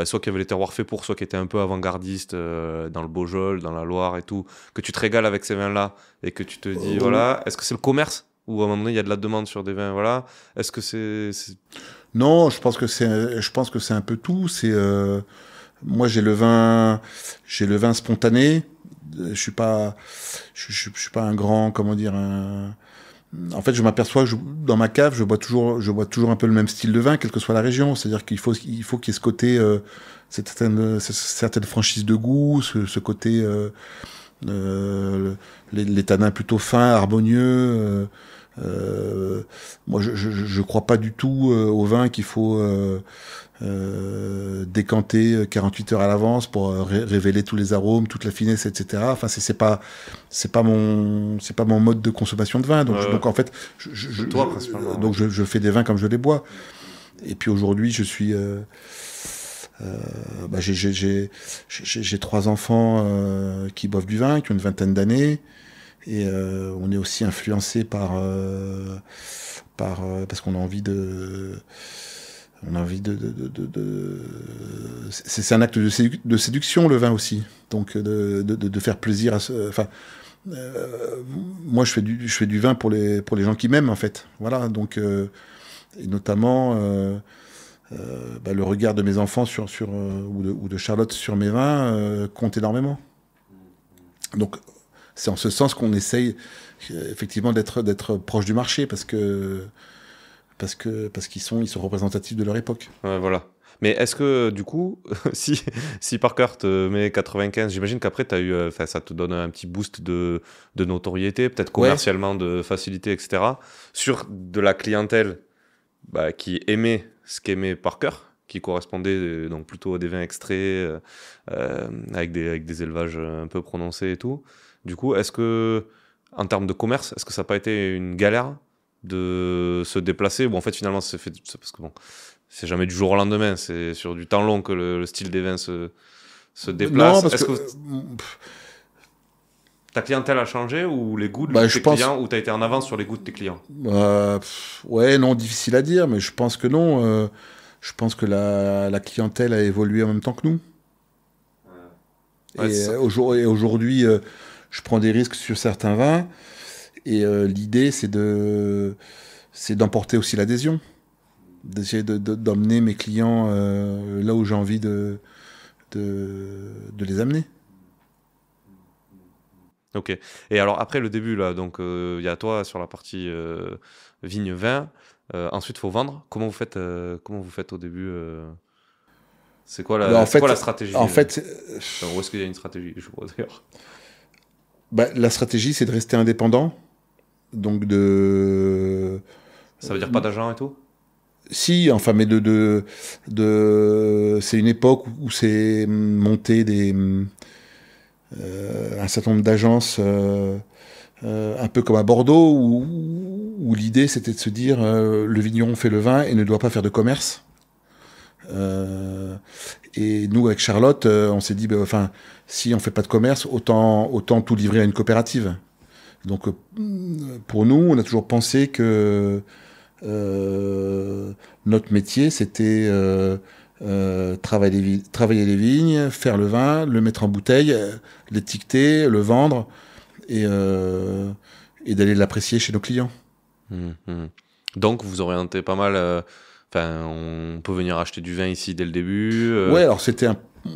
soit qui avaient les terroirs faits pour, soit qui étaient un peu avant-gardistes dans le Beaujolais, dans la Loire et tout, que tu te régales avec ces vins-là et que tu te dis, voilà, est-ce que c'est le commerce ou à un moment donné il y a de la demande sur des vins, voilà, est-ce que c'est... Non, je pense que c'est un peu tout. Moi j'ai le vin spontané. Je suis pas un grand, comment dire, en fait, je m'aperçois que dans ma cave, je bois toujours un peu le même style de vin, quelle que soit la région. C'est-à-dire qu'il faut qu'il y ait ce côté, cette certaine franchise de goût, ce côté, les tanins plutôt fins, harmonieux. Moi, je crois pas du tout au vin qu'il faut décanter 48 heures à l'avance pour révéler tous les arômes, toute la finesse, etc. Enfin, c'est pas mon mode de consommation de vin. Donc en fait, je fais des vins comme je les bois. Et puis aujourd'hui, je suis j'ai 3 enfants qui boivent du vin, qui ont une vingtaine d'années. Et on est aussi influencé parce qu'on a envie c'est un acte de séduction, le vin aussi. Donc de faire plaisir moi je fais du vin pour les gens qui m'aiment, en fait. Voilà. Donc et notamment le regard de mes enfants ou de Charlotte sur mes vins compte énormément. Donc c'est en ce sens qu'on essaye effectivement d'être proche du marché parce qu'ils sont représentatifs de leur époque. Ouais, voilà. Mais est-ce que du coup, si Parker te met 95, j'imagine qu'après ça te donne un petit boost de notoriété, peut-être commercialement, de facilité, etc. Sur de la clientèle qui aimait ce qu'aimait Parker, qui correspondait donc plutôt à des vins extraits avec des élevages un peu prononcés et tout. Du coup, est-ce que, en termes de commerce, est-ce que ça n'a pas été une galère de se déplacer? Ou en fait, finalement, c'est parce que bon, c'est jamais du jour au lendemain, c'est sur du temps long que le style des vins se déplace. Non, parce est-ce que ta clientèle a changé ou les goûts de tes clients, ou tu as été en avance sur les goûts de tes clients? Ouais, non, difficile à dire, mais je pense que non. Je pense que la clientèle a évolué en même temps que nous. Ouais, et aujourd'hui, je prends des risques sur certains vins. Et l'idée, c'est d'emporter aussi l'adhésion. D'essayer d'emmener mes clients là où j'ai envie de les amener. Ok. Et alors, après le début, là, donc il y a toi sur la partie vigne-vin. Ensuite, il faut vendre. Comment vous faites au début C'est quoi la stratégie? En fait, où est-ce qu'il y a une stratégie, je crois, d'ailleurs? La stratégie, c'est de rester indépendant. Donc Ça veut dire pas d'agent et tout? Si, enfin, mais c'est une époque où c'est monté un certain nombre d'agences, un peu comme à Bordeaux, où l'idée c'était de se dire le vigneron fait le vin et ne doit pas faire de commerce. Et nous, avec Charlotte, on s'est dit, enfin, si on fait pas de commerce, autant tout livrer à une coopérative. Donc, pour nous, on a toujours pensé que notre métier, c'était travailler les vignes, faire le vin, le mettre en bouteille, l'étiqueter, le vendre et d'aller l'apprécier chez nos clients. Donc, vous orientez pas mal. Enfin, on peut venir acheter du vin ici dès le début. Ouais, alors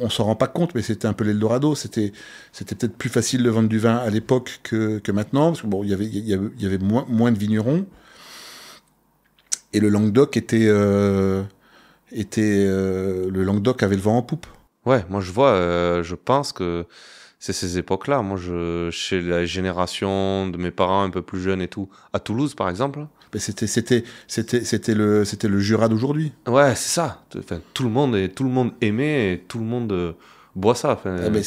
on s'en rend pas compte, mais c'était un peu l'Eldorado. C'était peut-être plus facile de vendre du vin à l'époque que maintenant, parce que bon, il y avait moins de vignerons. Et le Languedoc le Languedoc avait le vent en poupe. Ouais, moi je pense que c'est ces époques-là. Moi, chez la génération de mes parents un peu plus jeunes et tout, à Toulouse par exemple. Mais c'était le Jura d'aujourd'hui. Ouais, c'est ça. Enfin, tout le monde aimait et tout le monde boit ça. Enfin, mais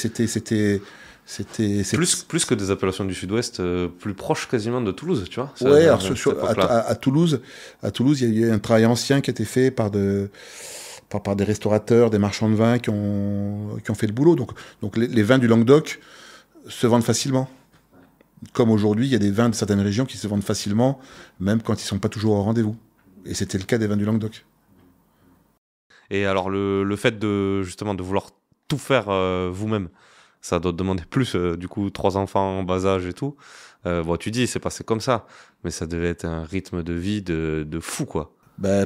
plus que des appellations du Sud-Ouest, plus proche quasiment de Toulouse, tu vois. Ouais, alors à Toulouse, il y a eu un travail ancien qui a été fait par des restaurateurs, des marchands de vin qui ont fait le boulot. Donc les vins du Languedoc se vendent facilement. Comme aujourd'hui, il y a des vins de certaines régions qui se vendent facilement, même quand ils sont pas toujours au rendez-vous. Et c'était le cas des vins du Languedoc. Et alors le fait justement de vouloir tout faire vous-même, ça doit te demander plus, du coup, 3 enfants en bas âge et tout. Bon, tu dis, c'est passé comme ça, mais ça devait être un rythme de vie de fou, quoi. Toi,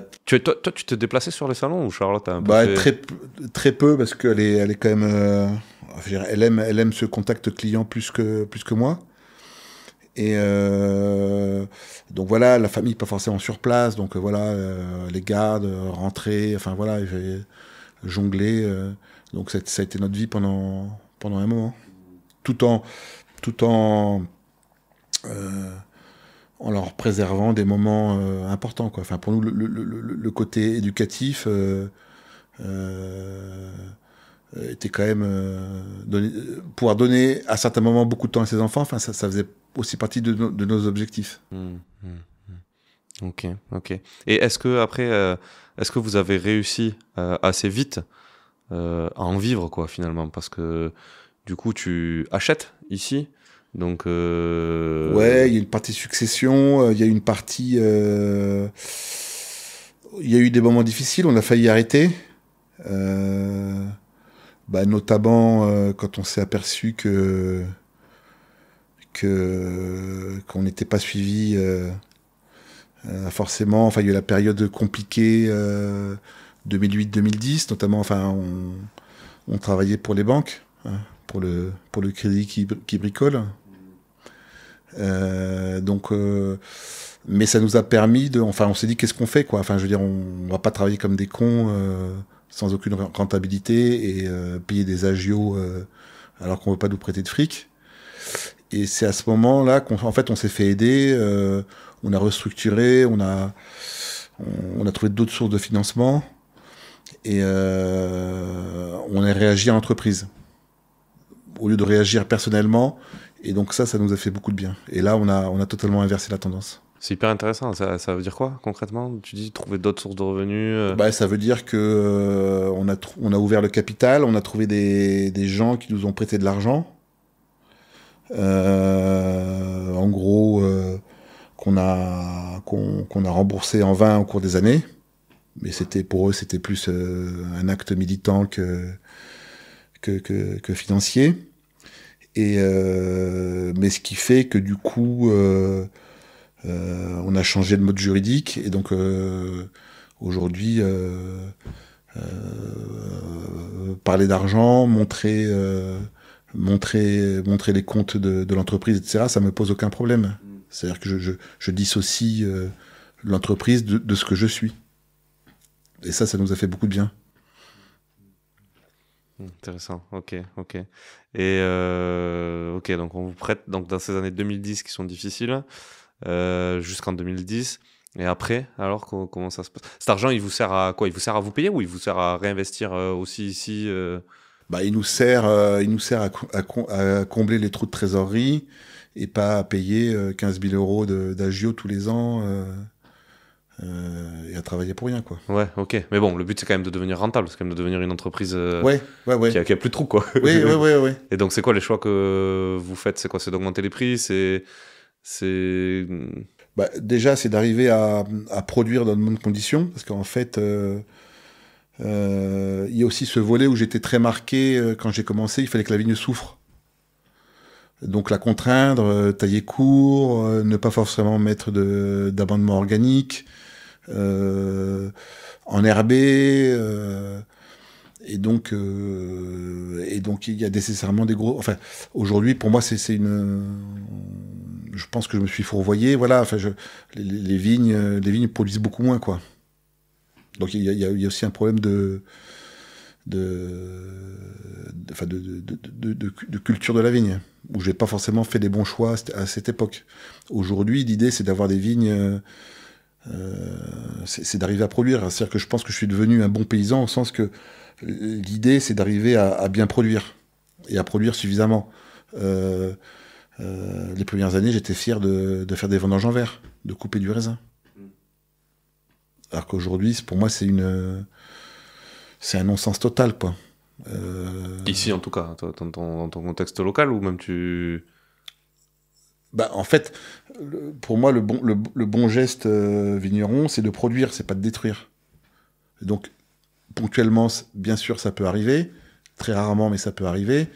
tu te déplaçais sur les salons ou Charlotte a un peu fait... très peu, parce qu'elle est quand même... elle aime ce contact client plus que moi. Et donc voilà, la famille pas forcément sur place, donc voilà, les gardes, rentrer, enfin voilà, jongler. Donc ça a été notre vie pendant un moment, tout en leur préservant des moments importants, quoi. Enfin pour nous le côté éducatif était quand même pouvoir donner à certains moments beaucoup de temps à ses enfants. Enfin ça faisait aussi partie de nos objectifs. Ok. Et est-ce que vous avez réussi assez vite à en vivre, quoi, finalement, parce que du coup tu achètes ici, donc ouais, il y a une partie succession, il y a une partie il y a eu des moments difficiles, on a failli arrêter, notamment quand on s'est aperçu qu'on n'était pas suivi forcément. Enfin, il y a eu la période compliquée 2008-2010, notamment. Enfin, on travaillait pour les banques, hein, pour le crédit qui bricole. Mais ça nous a permis enfin, on s'est dit, qu'est-ce qu'on fait, quoi. Enfin, je veux dire, on va pas travailler comme des cons sans aucune rentabilité et payer des agios alors qu'on veut pas nous prêter de fric. Et c'est à ce moment-là qu'en fait, on s'est fait aider, on a restructuré, on a trouvé d'autres sources de financement et on a réagi à l'entreprise au lieu de réagir personnellement. Et donc ça nous a fait beaucoup de bien. Et là, on a totalement inversé la tendance. C'est hyper intéressant. Ça veut dire quoi, concrètement? Tu dis trouver d'autres sources de revenus Ça veut dire que on a ouvert le capital, on a trouvé des gens qui nous ont prêté de l'argent. En gros, qu'on a remboursé en vin au cours des années. Mais pour eux, c'était plus un acte militant que financier. Et mais ce qui fait que du coup, on a changé de mode juridique et donc aujourd'hui, parler d'argent, montrer les comptes de l'entreprise, etc., ça me pose aucun problème. C'est-à-dire que je dissocie l'entreprise de ce que je suis. Et ça nous a fait beaucoup de bien. Intéressant, ok. Et ok, donc on vous prête donc dans ces années 2010 qui sont difficiles. jusqu'en 2010. Et après, alors, comment ça se passe? Cet argent, il vous sert à quoi? Il vous sert à vous payer ou il vous sert à réinvestir aussi ici Bah, il nous sert à combler les trous de trésorerie et pas à payer 15 000 euros d'agio tous les ans et à travailler pour rien, quoi. Ouais, ok. Mais bon, le but, c'est quand même de devenir rentable. C'est quand même de devenir une entreprise Ouais. qui a plus de trous, quoi. Oui. Et donc, c'est quoi les choix que vous faites? C'est quoi? C'est d'augmenter les prix? C'est... Bah, déjà, c'est d'arriver à produire dans de bonnes conditions, parce qu'en fait, il y a aussi ce volet où j'étais très marqué quand j'ai commencé, il fallait que la vigne souffre. Donc la contraindre, tailler court, ne pas forcément mettre d'amendement organique, enherber, et donc il y a nécessairement des gros. Enfin, aujourd'hui, pour moi, c'est une. Je pense que je me suis fourvoyé. Voilà. Enfin, les vignes produisent beaucoup moins, quoi. Donc il y a aussi un problème de culture de la vigne, où j'ai pas forcément fait les bons choix à cette époque. Aujourd'hui, l'idée, c'est d'avoir des vignes, c'est d'arriver à produire. C'est-à-dire que je pense que je suis devenu un bon paysan, au sens que l'idée, c'est d'arriver à bien produire, et à produire suffisamment. Les premières années, j'étais fier de faire des vendanges en verre, de couper du raisin. Alors qu'aujourd'hui, pour moi, c'est un non-sens total, quoi. Ici, en tout cas, dans ton contexte local, ou même tu... Bah, en fait, pour moi, le bon geste vigneron, c'est de produire, c'est pas de détruire. Donc, ponctuellement, bien sûr, ça peut arriver, très rarement, mais ça peut arriver.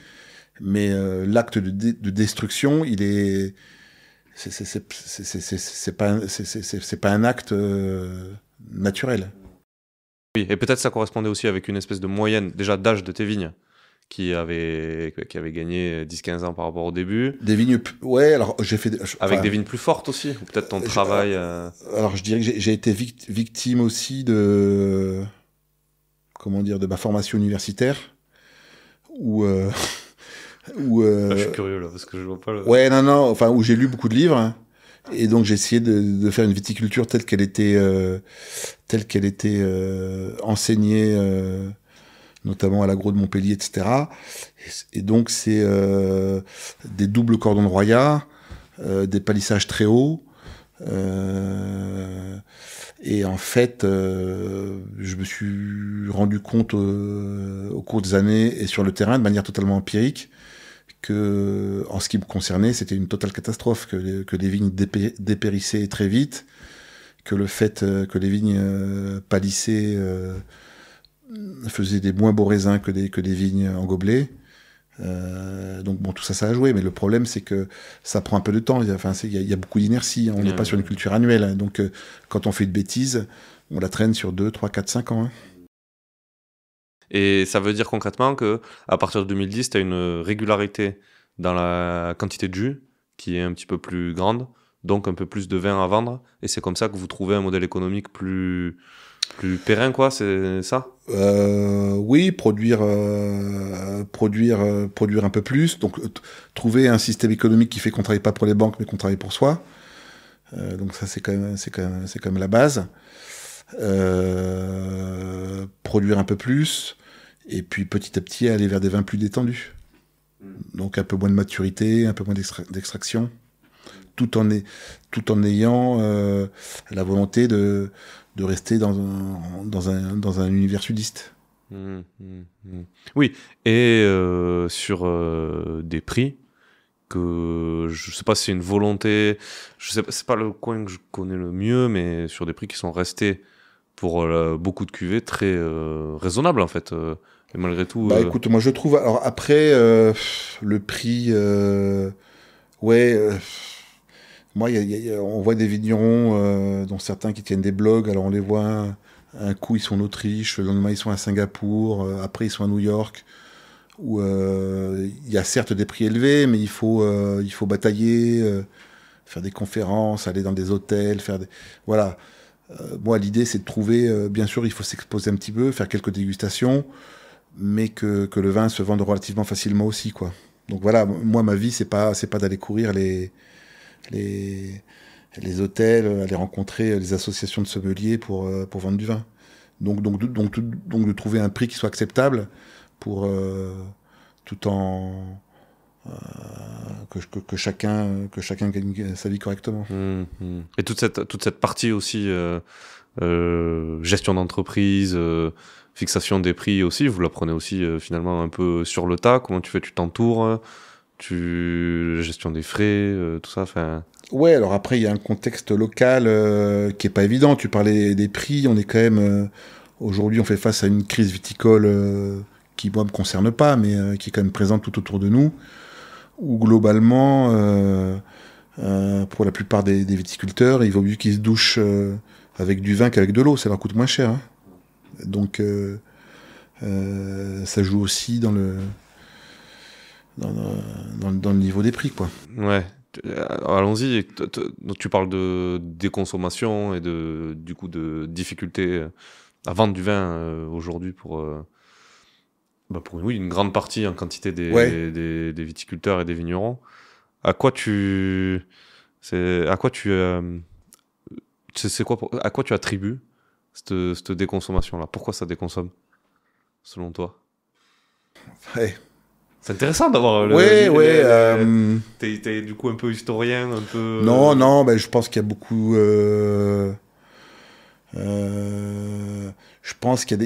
Mais l'acte de destruction, il est... C'est pas un acte naturel. Oui, et peut-être ça correspondait aussi avec une espèce de moyenne, déjà d'âge de tes vignes, qui avait gagné 10-15 ans par rapport au début. Des vignes... Ouais, alors j'ai fait... Avec des vignes plus fortes aussi, ou peut-être ton travail... Alors je dirais que j'ai été victime aussi de... Comment dire, de ma formation universitaire, où... je suis curieux là, parce que je vois pas le... Ouais, non, enfin, où j'ai lu beaucoup de livres, hein, et donc j'ai essayé de faire une viticulture telle qu'elle était enseignée, notamment à l'agro de Montpellier, etc. Et donc c'est des doubles cordons de Roya, des palissages très hauts, et en fait, je me suis rendu compte au cours des années et sur le terrain, de manière totalement empirique, que, en ce qui me concernait, c'était une totale catastrophe, que les vignes dépérissaient très vite, que le fait que les vignes palissaient faisaient des moins beaux raisins que des vignes en gobelet. Donc bon, tout ça, ça a joué, mais le problème, c'est que ça prend un peu de temps. Il y a beaucoup d'inertie, hein. On n'est pas sur une culture annuelle, hein. Donc quand on fait une bêtise, on la traîne sur 2, 3, 4, 5 ans, hein. Et ça veut dire concrètement que à partir de 2010, tu as une régularité dans la quantité de jus qui est un petit peu plus grande, donc un peu plus de vin à vendre, et c'est comme ça que vous trouvez un modèle économique plus périn, quoi, c'est ça? Oui, produire un peu plus, donc trouver un système économique qui fait qu'on travaille pas pour les banques mais qu'on travaille pour soi. Donc ça, c'est quand même la base. Produire un peu plus, et puis petit à petit aller vers des vins plus détendus. Donc un peu moins de maturité, un peu moins d'extraction, tout en ayant la volonté de rester dans un univers sudiste. Oui, et sur des prix que je sais pas si c'est une volonté, je sais pas, c'est pas le coin que je connais le mieux, mais sur des prix qui sont restés pour beaucoup de cuvées très raisonnables en fait, et malgré tout. Bah écoute, moi je trouve, alors après le prix, moi on voit des vignerons dont certains qui tiennent des blogs, alors on les voit un coup ils sont en Autriche, le lendemain ils sont à Singapour, après ils sont à New York, où il y a certes des prix élevés, mais il faut batailler, faire des conférences, aller dans des hôtels, voilà. Moi, l'idée, c'est de trouver, bien sûr, il faut s'exposer un petit peu, faire quelques dégustations, mais que le vin se vende relativement facilement aussi, quoi. Donc voilà, moi, ma vie, c'est pas d'aller courir les les hôtels, aller rencontrer les associations de sommeliers pour vendre du vin. Donc de trouver un prix qui soit acceptable pour tout en que chacun gagne sa vie correctement. Et toute cette partie aussi gestion d'entreprise, fixation des prix aussi, vous l'apprenez aussi finalement un peu sur le tas. Comment tu fais? Tu t'entoures, gestion des frais, tout ça. Ouais, alors après il y a un contexte local qui est pas évident. Tu parlais des prix, on est quand même aujourd'hui on fait face à une crise viticole qui moi me concerne pas, mais qui est quand même présente tout autour de nous, où globalement pour la plupart des viticulteurs, il vaut mieux qu'ils se douchent avec du vin qu'avec de l'eau, ça leur coûte moins cher. Hein. Donc ça joue aussi dans le niveau des prix, quoi. Ouais. Allons-y. Donc tu parles de déconsommation et du coup de difficulté à vendre du vin aujourd'hui pour une grande partie en quantité des viticulteurs et des vignerons. À quoi tu attribues cette déconsommation-là? Pourquoi ça déconsomme, selon toi? Ouais. C'est intéressant d'avoir t'es du coup un peu historien, un peu... Non, je pense qu'il y a beaucoup... je pense qu'il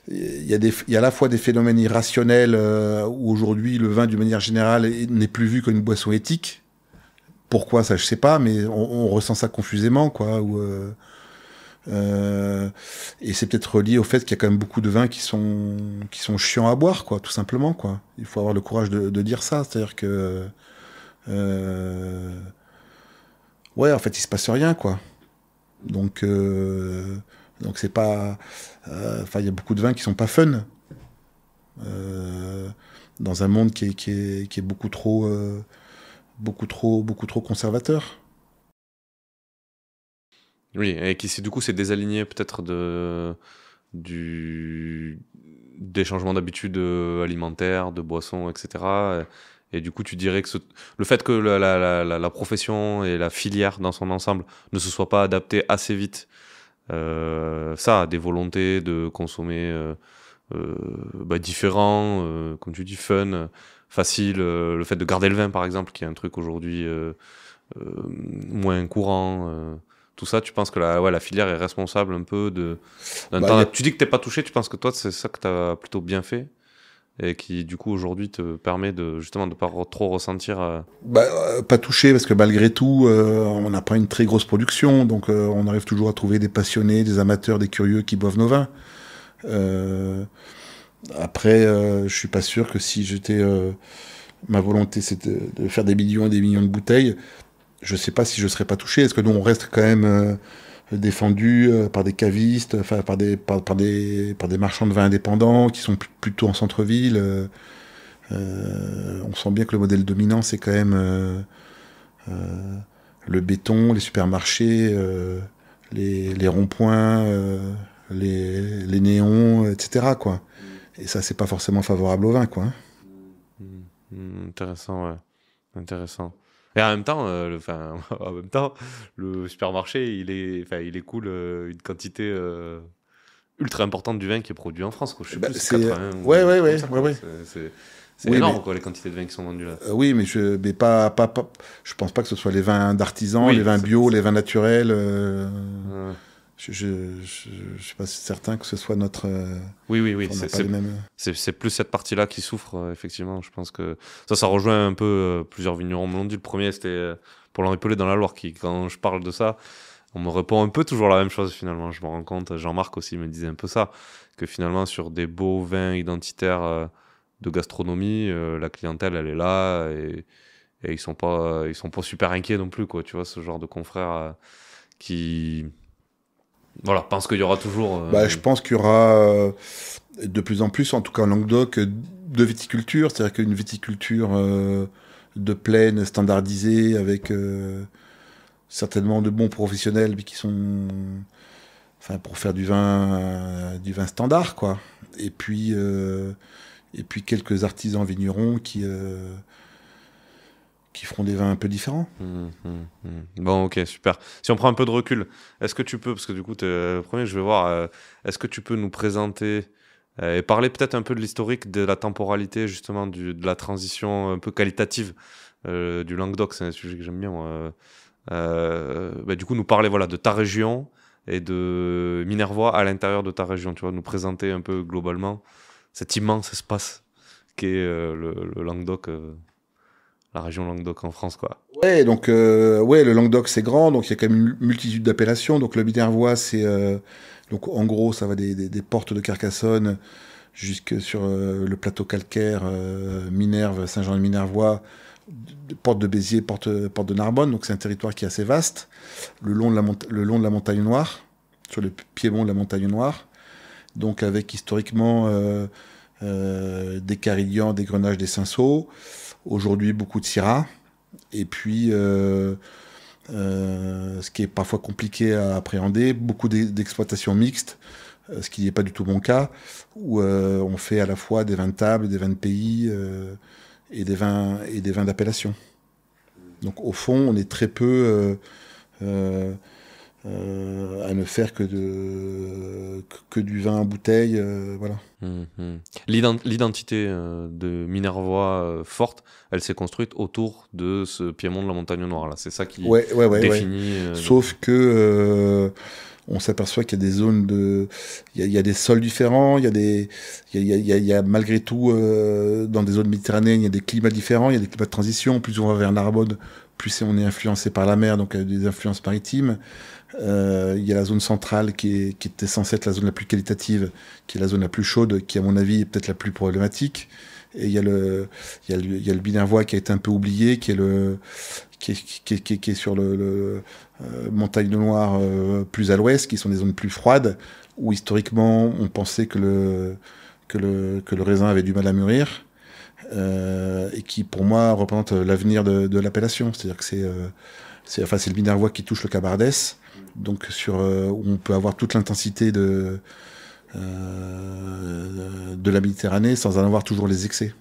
y a à la fois des phénomènes irrationnels où aujourd'hui le vin, d'une manière générale, n'est plus vu comme une boisson éthique. Pourquoi, ça je sais pas, mais on ressent ça confusément, quoi. Et c'est peut-être lié au fait qu'il y a quand même beaucoup de vins qui sont chiants à boire, quoi, tout simplement, quoi. Il faut avoir le courage de dire ça, c'est-à-dire que ouais, en fait, il se passe rien, quoi. Donc c'est pas, il y a beaucoup de vins qui sont pas fun dans un monde qui est beaucoup trop conservateur. Oui, et qui du coup s'est désaligné peut-être des changements d'habitudes alimentaires, de boissons, etc. Et du coup, tu dirais que le fait que la profession et la filière dans son ensemble ne se soient pas adaptées assez vite, ça a des volontés de consommer différents, comme tu dis, fun, facile, le fait de garder le vin par exemple, qui est un truc aujourd'hui moins courant. Tout ça, tu penses que la filière est responsable un peu Tu dis que t'es pas touché, tu penses que toi, c'est ça que t'as plutôt bien fait et qui, du coup, aujourd'hui, te permet justement de pas trop ressentir... Pas touché, parce que malgré tout, on n'a pas une très grosse production, donc on arrive toujours à trouver des passionnés, des amateurs, des curieux qui boivent nos vins. Après, je suis pas sûr que si j'étais... ma volonté, c'est de faire des millions et des millions de bouteilles, je sais pas si je serais pas touché. Est-ce que nous on reste quand même défendu par des cavistes, enfin par des marchands de vin indépendants qui sont plutôt en centre-ville. On sent bien que le modèle dominant c'est quand même le béton, les supermarchés, les ronds-points, les néons, etc. quoi. Et ça c'est pas forcément favorable au vin, quoi. Hein. Intéressant, ouais. Intéressant. Et en même temps, le supermarché, il écoule une quantité ultra importante du vin qui est produit en France, quoi. Je sais plus, c'est 80 ouais. C'est énorme, quoi, les quantités de vin qui sont vendues là. Oui, mais je pense pas que ce soit les vins d'artisans, les vins bio, les vins naturels. Je suis pas certain que ce soit notre... Oui. C'est plus cette partie-là qui souffre, effectivement. Je pense que ça rejoint un peu plusieurs vignerons me l'ont dit. Le premier, c'était Paul-Henri Pellet dans la Loire, qui, quand je parle de ça, on me répond un peu toujours la même chose, finalement. Je me rends compte, Jean-Marc aussi me disait un peu ça, que finalement, sur des beaux vins identitaires de gastronomie, la clientèle, elle est là, et ils sont pas super inquiets non plus, quoi. Tu vois, ce genre de confrères qui... Voilà, pense qu'il y aura toujours... je pense qu'il y aura de plus en plus, en tout cas en Languedoc, de viticulture. C'est-à-dire qu'une viticulture de plaine standardisée avec certainement de bons professionnels mais qui sont... pour faire du vin standard, quoi. Et puis quelques artisans vignerons qui feront des vins un peu différents. Bon, ok, super. Si on prend un peu de recul, est-ce que tu peux, parce que du coup, le premier, je vais voir, est-ce que tu peux nous présenter et parler peut-être un peu de l'historique, de la temporalité, justement, de la transition un peu qualitative du Languedoc, c'est un sujet que j'aime bien, moi. Du coup, nous parler voilà, de ta région et de Minervois à l'intérieur de ta région, tu vois, nous présenter un peu globalement cet immense espace qu'est le Languedoc, la région Languedoc en France, quoi. Ouais, donc le Languedoc c'est grand, donc il y a quand même une multitude d'appellations. Donc le Minervois, c'est donc en gros ça va des portes de Carcassonne jusque sur le plateau calcaire, Minerve, Saint-Jean-de-Minervois, porte de Béziers, porte de Narbonne. Donc c'est un territoire qui est assez vaste, le long de la montagne Noire, sur le piémont de la montagne Noire. Donc avec historiquement des Carignan, des Grenaches, des Cinsault. Aujourd'hui beaucoup de Syrah. Et puis, ce qui est parfois compliqué à appréhender, beaucoup d'exploitations mixtes, ce qui n'est pas du tout mon cas, où on fait à la fois des vins de table, des vins de pays et des vins d'appellation. Donc au fond, on est très peu à ne faire que du vin en bouteille, voilà. L'identité de Minervois forte, elle s'est construite autour de ce piémont de la Montagne Noire là. C'est ça qui définit. Sauf que on s'aperçoit qu'il y a des zones il y a des sols différents, il y a malgré tout dans des zones méditerranéennes, il y a des climats différents, il y a des climats de transition. Plus on va vers Narbonne, plus on est influencé par la mer, donc des influences maritimes. Il y a la zone centrale qui était censée être la zone la plus qualitative, qui est la zone la plus chaude, qui à mon avis est peut-être la plus problématique. Et il y a le Minervois qui a été un peu oublié, qui est sur le Montagne Noire plus à l'ouest, qui sont des zones plus froides, où historiquement on pensait que le raisin avait du mal à mûrir, et qui pour moi représente l'avenir de l'appellation. C'est-à-dire que c'est le Minervois qui touche le Cabardès, donc où on peut avoir toute l'intensité de la Méditerranée sans en avoir toujours les excès.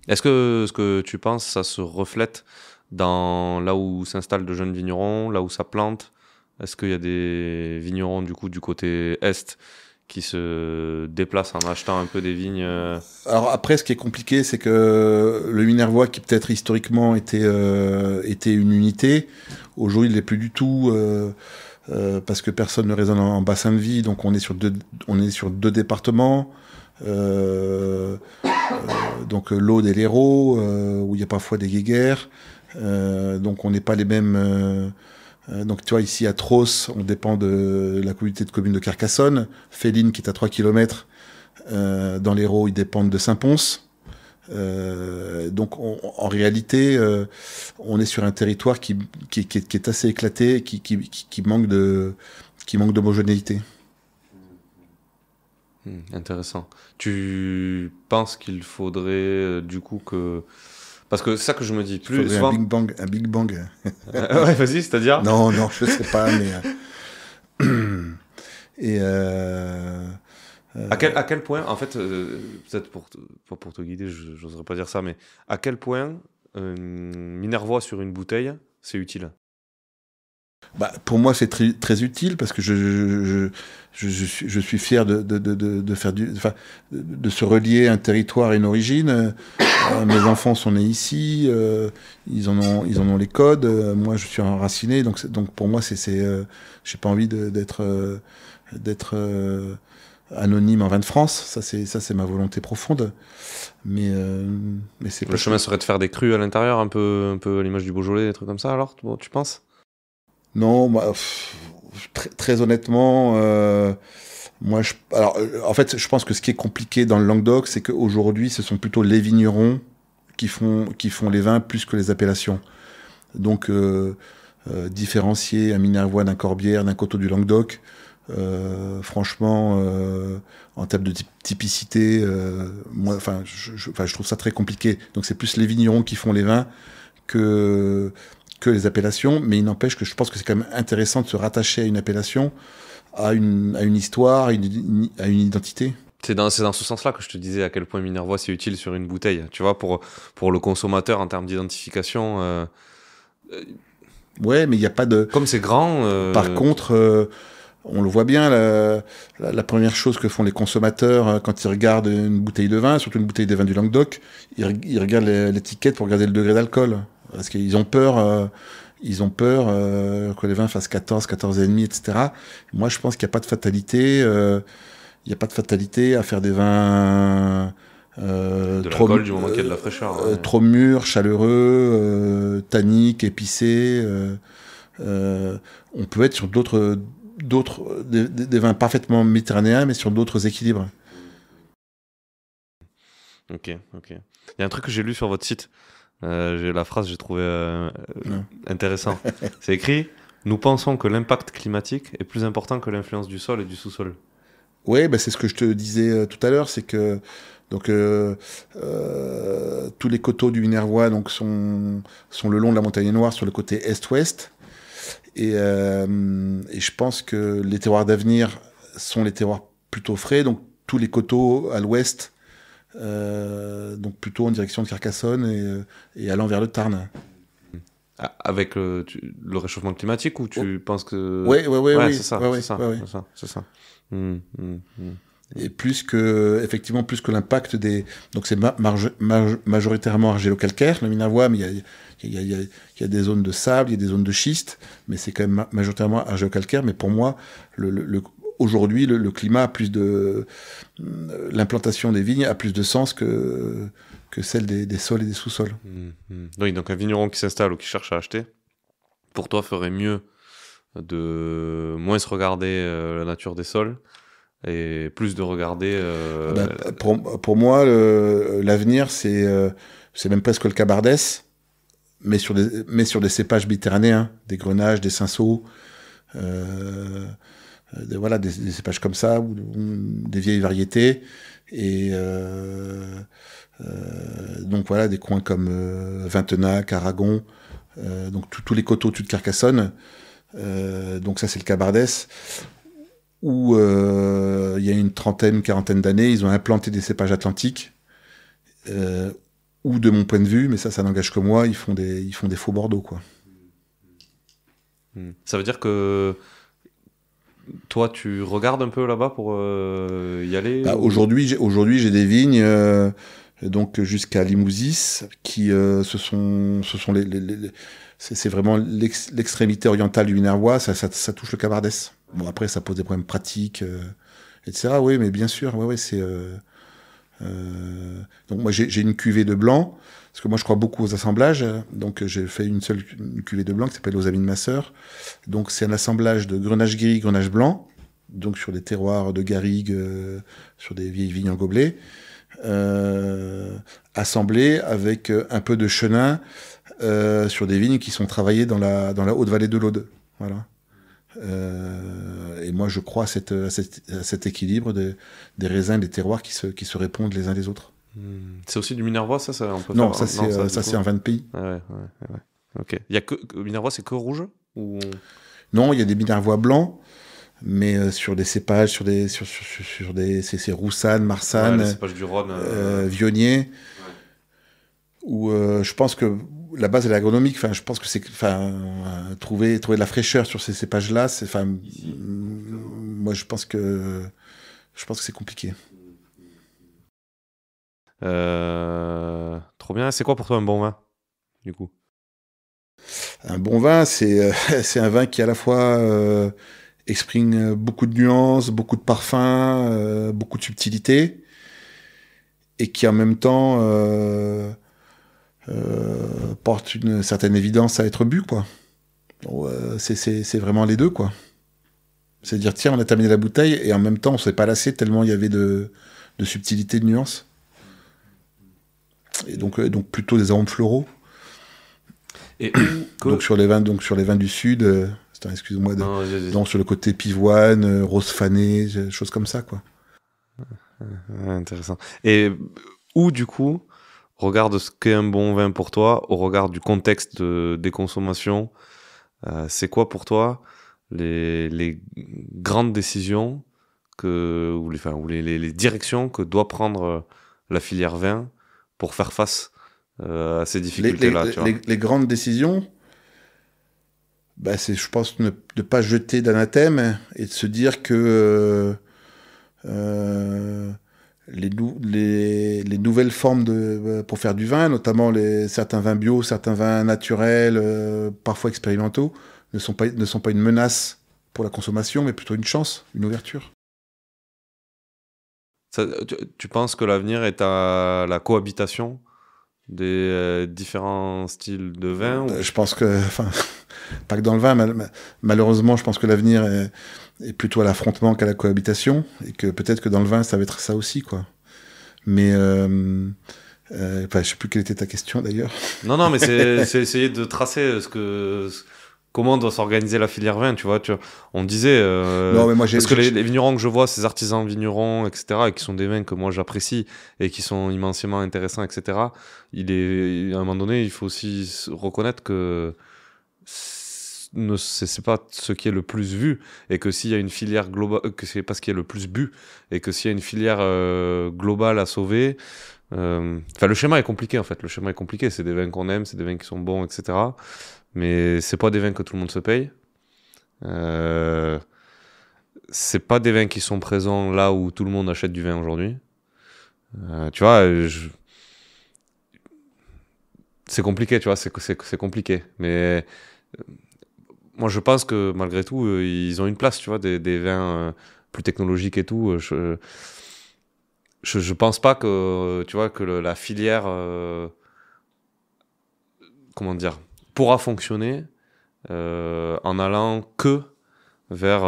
Est-ce que ce que tu penses, ça se reflète dans là où s'installent de jeunes vignerons, là où ça plante? Est-ce qu'il y a des vignerons du côté est qui se déplacent en achetant un peu des vignes? Alors après, ce qui est compliqué, c'est que le Minervois, qui peut-être historiquement était une unité, aujourd'hui il l'est plus du tout. Parce que personne ne raisonne en bassin de vie, donc on est sur deux départements, donc l'Aude et l'Hérault, où il y a parfois des guéguerres, donc on n'est pas les mêmes. Donc tu vois, ici à Tros, on dépend de la communauté de communes de Carcassonne. Féline, qui est à 3 km, dans l'Hérault, ils dépendent de Saint-Pons. Donc en réalité, on est sur un territoire qui est assez éclaté, qui manque d'homogénéité. Intéressant. Tu penses qu'il faudrait du coup que... Parce que c'est ça que je me dis plus souvent... Un Big Bang. Ouais, vas-y, c'est-à-dire? Non, je sais pas, mais... Et... À quel point, en fait, peut-être pour te guider, j'oserais pas dire ça, mais à quel point Minervois sur une bouteille, c'est utile? Pour moi, c'est très, très utile parce que je suis fier de faire de se relier à un territoire et une origine. Mes enfants sont nés ici, ils en ont les codes. Moi, je suis enraciné, donc pour moi, j'ai pas envie d'être anonyme en vin de France. Ça c'est ma volonté profonde. Mais c'est le chemin serait de faire des crus à l'intérieur, un peu à l'image du Beaujolais, des trucs comme ça. Alors, tu penses? Non, très honnêtement, moi, en fait, je pense que ce qui est compliqué dans le Languedoc, c'est qu'aujourd'hui, ce sont plutôt les vignerons qui font les vins plus que les appellations. Donc, différencier un Minervois d'un Corbière, d'un Coteaux du Languedoc, franchement, en termes de typicité, moi, je trouve ça très compliqué. Donc, c'est plus les vignerons qui font les vins que les appellations, mais il n'empêche que je pense que c'est quand même intéressant de se rattacher à une appellation, à une histoire, à une identité. C'est dans ce sens-là que je te disais à quel point Minervois c'est utile sur une bouteille. Tu vois, pour le consommateur en termes d'identification. Ouais, mais il n'y a pas de... Comme c'est grand... Par contre, on le voit bien, la première chose que font les consommateurs quand ils regardent une bouteille de vin, surtout une bouteille de vin du Languedoc, ils regardent l'étiquette pour regarder le degré d'alcool. Parce qu'ils ont peur... que les vins fassent 14, 14,5, etc. Moi, je pense qu'il n'y a pas de fatalité. Il n'y a pas de fatalité à faire des vins de l'alcool du moment qu'il y a de la fraîcheur. Ouais. trop mûrs, chaleureux, tanniques, épicés. On peut être sur des vins parfaitement méditerranéens, mais sur d'autres équilibres. Ok. Il y a un truc que j'ai lu sur votre site. La phrase, j'ai trouvé intéressant. C'est écrit « Nous pensons que l'impact climatique est plus important que l'influence du sol et du sous-sol. » Oui, c'est ce que je te disais tout à l'heure, c'est que tous les coteaux du Minervois sont le long de la Montagne Noire sur le côté est-ouest. Et je pense que les terroirs d'avenir sont les terroirs plutôt frais, donc tous les coteaux à l'ouest, donc plutôt en direction de Carcassonne et allant vers le Tarn. Avec le réchauffement climatique ou tu penses que... Oui, c'est ça. Et plus que l'impact des... Donc c'est majoritairement argilo-calcaire, le Minervois, mais il y a des zones de sable, il y a des zones de schiste, mais c'est quand même majoritairement argilo-calcaire. Mais pour moi, aujourd'hui, le climat a plus de... L'implantation des vignes a plus de sens que celle des sols et des sous-sols. Oui, donc un vigneron qui s'installe ou qui cherche à acheter, pour toi, ferait mieux de moins se regarder la nature des sols et plus de regarder... pour moi, l'avenir, c'est même presque le cabardès, mais sur des cépages méditerranéens, des grenages, des cinsault, des cépages comme ça, ou des vieilles variétés. Et donc voilà, des coins comme Vintenac, Aragon, donc tous les coteaux au-dessus de Carcassonne. Donc ça, c'est le cabardès, où il y a une quarantaine d'années, ils ont implanté des cépages atlantiques, ou de mon point de vue, mais ça n'engage que moi, ils font des faux Bordeaux, quoi. Ça veut dire que toi, tu regardes un peu là-bas pour y aller Aujourd'hui, j'ai des vignes donc jusqu'à Limousis, qui ce sont c'est vraiment l'extrémité orientale du Minervois, ça touche le cabardès. Bon, après, ça pose des problèmes pratiques, etc. Oui, mais bien sûr, c'est... Donc moi, j'ai une cuvée de blanc, parce que moi, je crois beaucoup aux assemblages. Donc, j'ai fait une cuvée de blanc qui s'appelle Aux Amis de ma sœur. Donc, c'est un assemblage de grenache gris, grenache blanc, donc sur des terroirs de garrigue, sur des vieilles vignes en gobelet, assemblé avec un peu de chenin sur des vignes qui sont travaillées dans la haute vallée de l'Aude. Voilà. Et moi, je crois à cet équilibre des raisins, des terroirs qui se répondent les uns les autres. C'est aussi du Minervois, ça on peut Non, faire... ça c'est un vin de pays. Ouais. Ok. Minervois, c'est que rouge ou... Non, il y a des Minervois blancs, mais sur des cépages, c'est Roussanne, Marsanne, les cépages du Rhône, Vionnier, ouais. Où je pense que la base est l'agronomique. Enfin, je pense que trouver de la fraîcheur sur ces cépages-là, moi je pense que c'est compliqué. Trop bien. C'est quoi pour toi un bon vin, du coup? Un bon vin, c'est un vin qui à la fois exprime beaucoup de nuances, beaucoup de parfums, beaucoup de subtilité, et qui en même temps porte une certaine évidence à être bu, quoi. Donc, c'est vraiment les deux, quoi. C'est dire, tiens, on a terminé la bouteille, et en même temps, on s'est pas lassé tellement il y avait de subtilité, de nuances. Et donc plutôt des arômes floraux. Et donc sur les vins du sud, excuse-moi, donc sur le côté pivoine, rose fanée, choses comme ça, quoi. Intéressant. Et où, du coup, regarde ce qu'est un bon vin pour toi, au regard du contexte des consommations, c'est quoi pour toi les grandes décisions ou les directions que doit prendre la filière vin pour faire face à ces difficultés-là. Les grandes décisions, c'est, je pense, de ne pas jeter d'anathème et de se dire que les nouvelles formes pour faire du vin, notamment certains vins bio, certains vins naturels, parfois expérimentaux, ne sont pas une menace pour la consommation, mais plutôt une chance, une ouverture. Tu penses que l'avenir est à la cohabitation des différents styles de vin Je pense que, pas que dans le vin, malheureusement, je pense que l'avenir est plutôt à l'affrontement qu'à la cohabitation, et que peut-être que dans le vin, ça va être ça aussi, quoi. Mais je sais plus quelle était ta question d'ailleurs. Non, mais c'est essayer de tracer comment doit s'organiser la filière vin, tu vois. On disait... non, mais moi, parce que les vignerons que je vois, ces artisans vignerons, etc., et qui sont des vins que moi j'apprécie et qui sont immensément intéressants, etc., à un moment donné, il faut aussi reconnaître que c'est pas ce qui est le plus vu, et que s'il y a une filière globale, que c'est pas ce qui est le plus bu, et que s'il y a une filière globale à sauver... le schéma est compliqué, en fait. Le schéma est compliqué. C'est des vins qu'on aime, c'est des vins qui sont bons, etc., mais c'est pas des vins que tout le monde se paye. C'est pas des vins qui sont présents là où tout le monde achète du vin aujourd'hui. Tu vois, c'est compliqué, tu vois, c'est compliqué. Mais moi, je pense que malgré tout, ils ont une place, tu vois, des vins plus technologiques et tout. Je pense pas que, tu vois, que la filière, comment dire, pourra fonctionner en allant que vers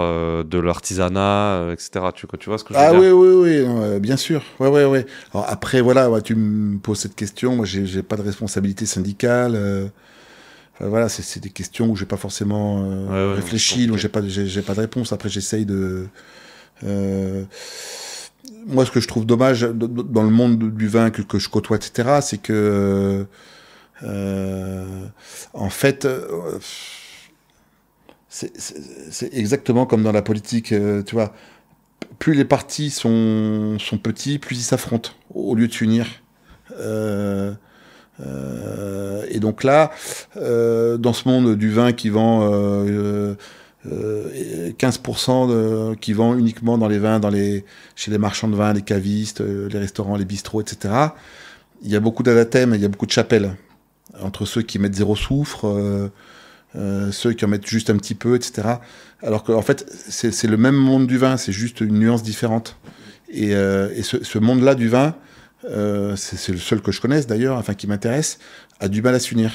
de l'artisanat, etc. Tu vois ce que je veux dire? Oui, non, bien sûr. Ouais. Alors après, voilà, tu me poses cette question. Moi, j'ai pas de responsabilité syndicale. Voilà, c'est des questions où j'ai pas forcément réfléchi, donc j'ai pas de réponse. Après, j'essaye de. Moi, ce que je trouve dommage dans le monde du vin que je côtoie, etc., c'est que en fait. C'est exactement comme dans la politique, tu vois. Plus les partis sont petits, plus ils s'affrontent, au lieu de s'unir. Et donc là, dans ce monde du vin qui vend 15% qui vend uniquement dans les vins, chez les marchands de vin, les cavistes, les restaurants, les bistrots, etc., il y a beaucoup d'anathèmes, il y a beaucoup de chapelles. Entre ceux qui mettent zéro soufre... ceux qui en mettent juste un petit peu, etc. Alors qu'en fait, c'est le même monde du vin, c'est juste une nuance différente. Et ce monde-là du vin, c'est le seul que je connaisse d'ailleurs, enfin qui m'intéresse, a du mal à s'unir,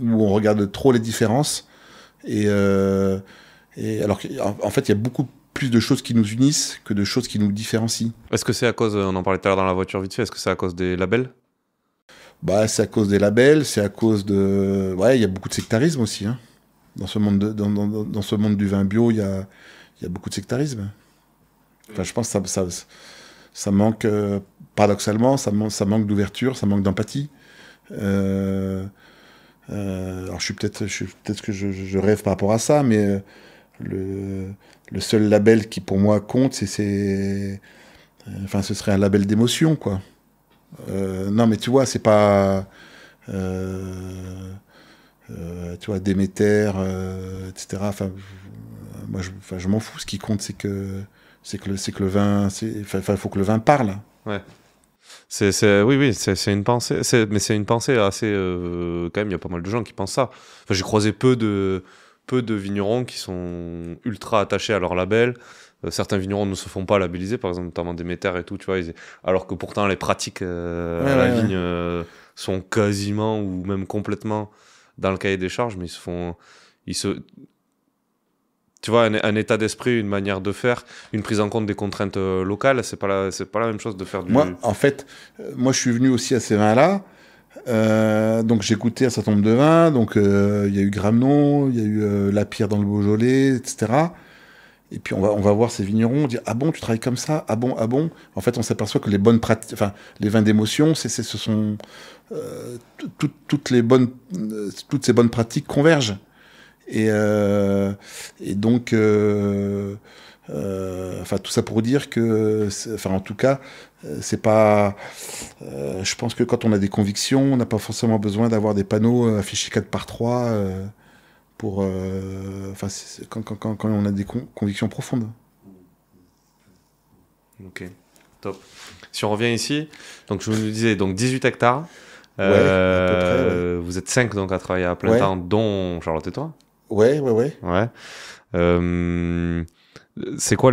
où on regarde trop les différences. Et alors qu'en fait, il y a beaucoup plus de choses qui nous unissent que de choses qui nous différencient. Est-ce que c'est à cause, on en parlait tout à l'heure dans la voiture vite fait, est-ce que c'est à cause des labels ? C'est à cause des labels, c'est à cause de... Ouais, il y a beaucoup de sectarisme aussi, hein. Dans ce monde dans ce monde du vin bio, il y a beaucoup de sectarisme. Enfin, je pense que ça manque, paradoxalement, ça manque d'ouverture, ça manque d'empathie. Alors, peut-être que je rêve par rapport à ça, mais le seul label qui, pour moi, compte, ce serait un label d'émotion, quoi. Non, mais tu vois, c'est pas... tu vois, Déméter, etc. Enfin, moi, je m'en fous. Ce qui compte, c'est que le vin, il faut que le vin parle. Ouais. Oui, c'est une pensée. Mais c'est une pensée assez. Quand même, il y a pas mal de gens qui pensent ça. Enfin, j'ai croisé peu de vignerons qui sont ultra attachés à leur label. Certains vignerons ne se font pas labelliser, par exemple, notamment Déméter et tout, tu vois. Alors que pourtant, les pratiques à la vigne sont quasiment ou même complètement dans le cahier des charges, mais tu vois, un état d'esprit, une manière de faire, une prise en compte des contraintes locales, c'est pas la même chose de faire du... Moi, en fait, je suis venu aussi à ces vins-là, donc j'ai goûté un certain nombre de vins, donc il y a eu Gramenon, il y a eu La Pierre dans le Beaujolais, etc. Et puis on va voir ces vignerons, on dit ah bon, tu travailles comme ça, ah bon. En fait, on s'aperçoit que les bonnes pratiques, enfin les vins d'émotion, ce sont toutes ces bonnes pratiques convergent. Et donc Enfin, tout ça pour dire que, enfin, en tout cas, c'est pas. Je pense que quand on a des convictions, on n'a pas forcément besoin d'avoir des panneaux affichés 4 par 3 pour. Enfin, quand on a des convictions profondes. Ok, top. Si on revient ici, donc je vous disais donc 18 hectares. Ouais, à peu près, ouais. Vous êtes 5 donc à travailler à plein temps, dont Charlotte et toi. Ouais. Ouais. C'est quoi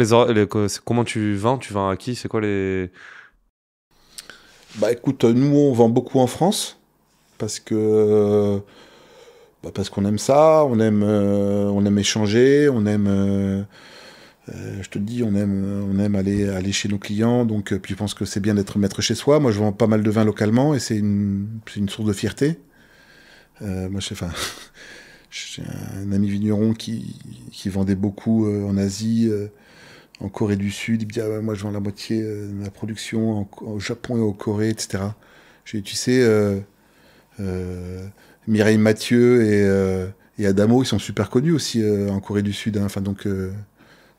comment tu vends? Tu vends à qui? C'est quoi les... Bah écoute, nous on vend beaucoup en France parce que parce qu'on aime ça, on aime échanger, on aime je te dis, on aime aller chez nos clients, donc puis je pense que c'est bien d'être maître chez soi. Moi, je vends pas mal de vin localement et c'est une source de fierté. Moi, enfin, j'ai un ami vigneron qui vendait beaucoup en Asie, en Corée du Sud. Il me dit, ah ouais, moi, je vends la moitié de ma production au Japon et au Corée, etc. J'ai, tu sais, Mireille Mathieu et Adamo, ils sont super connus aussi en Corée du Sud. Hein. Enfin, donc,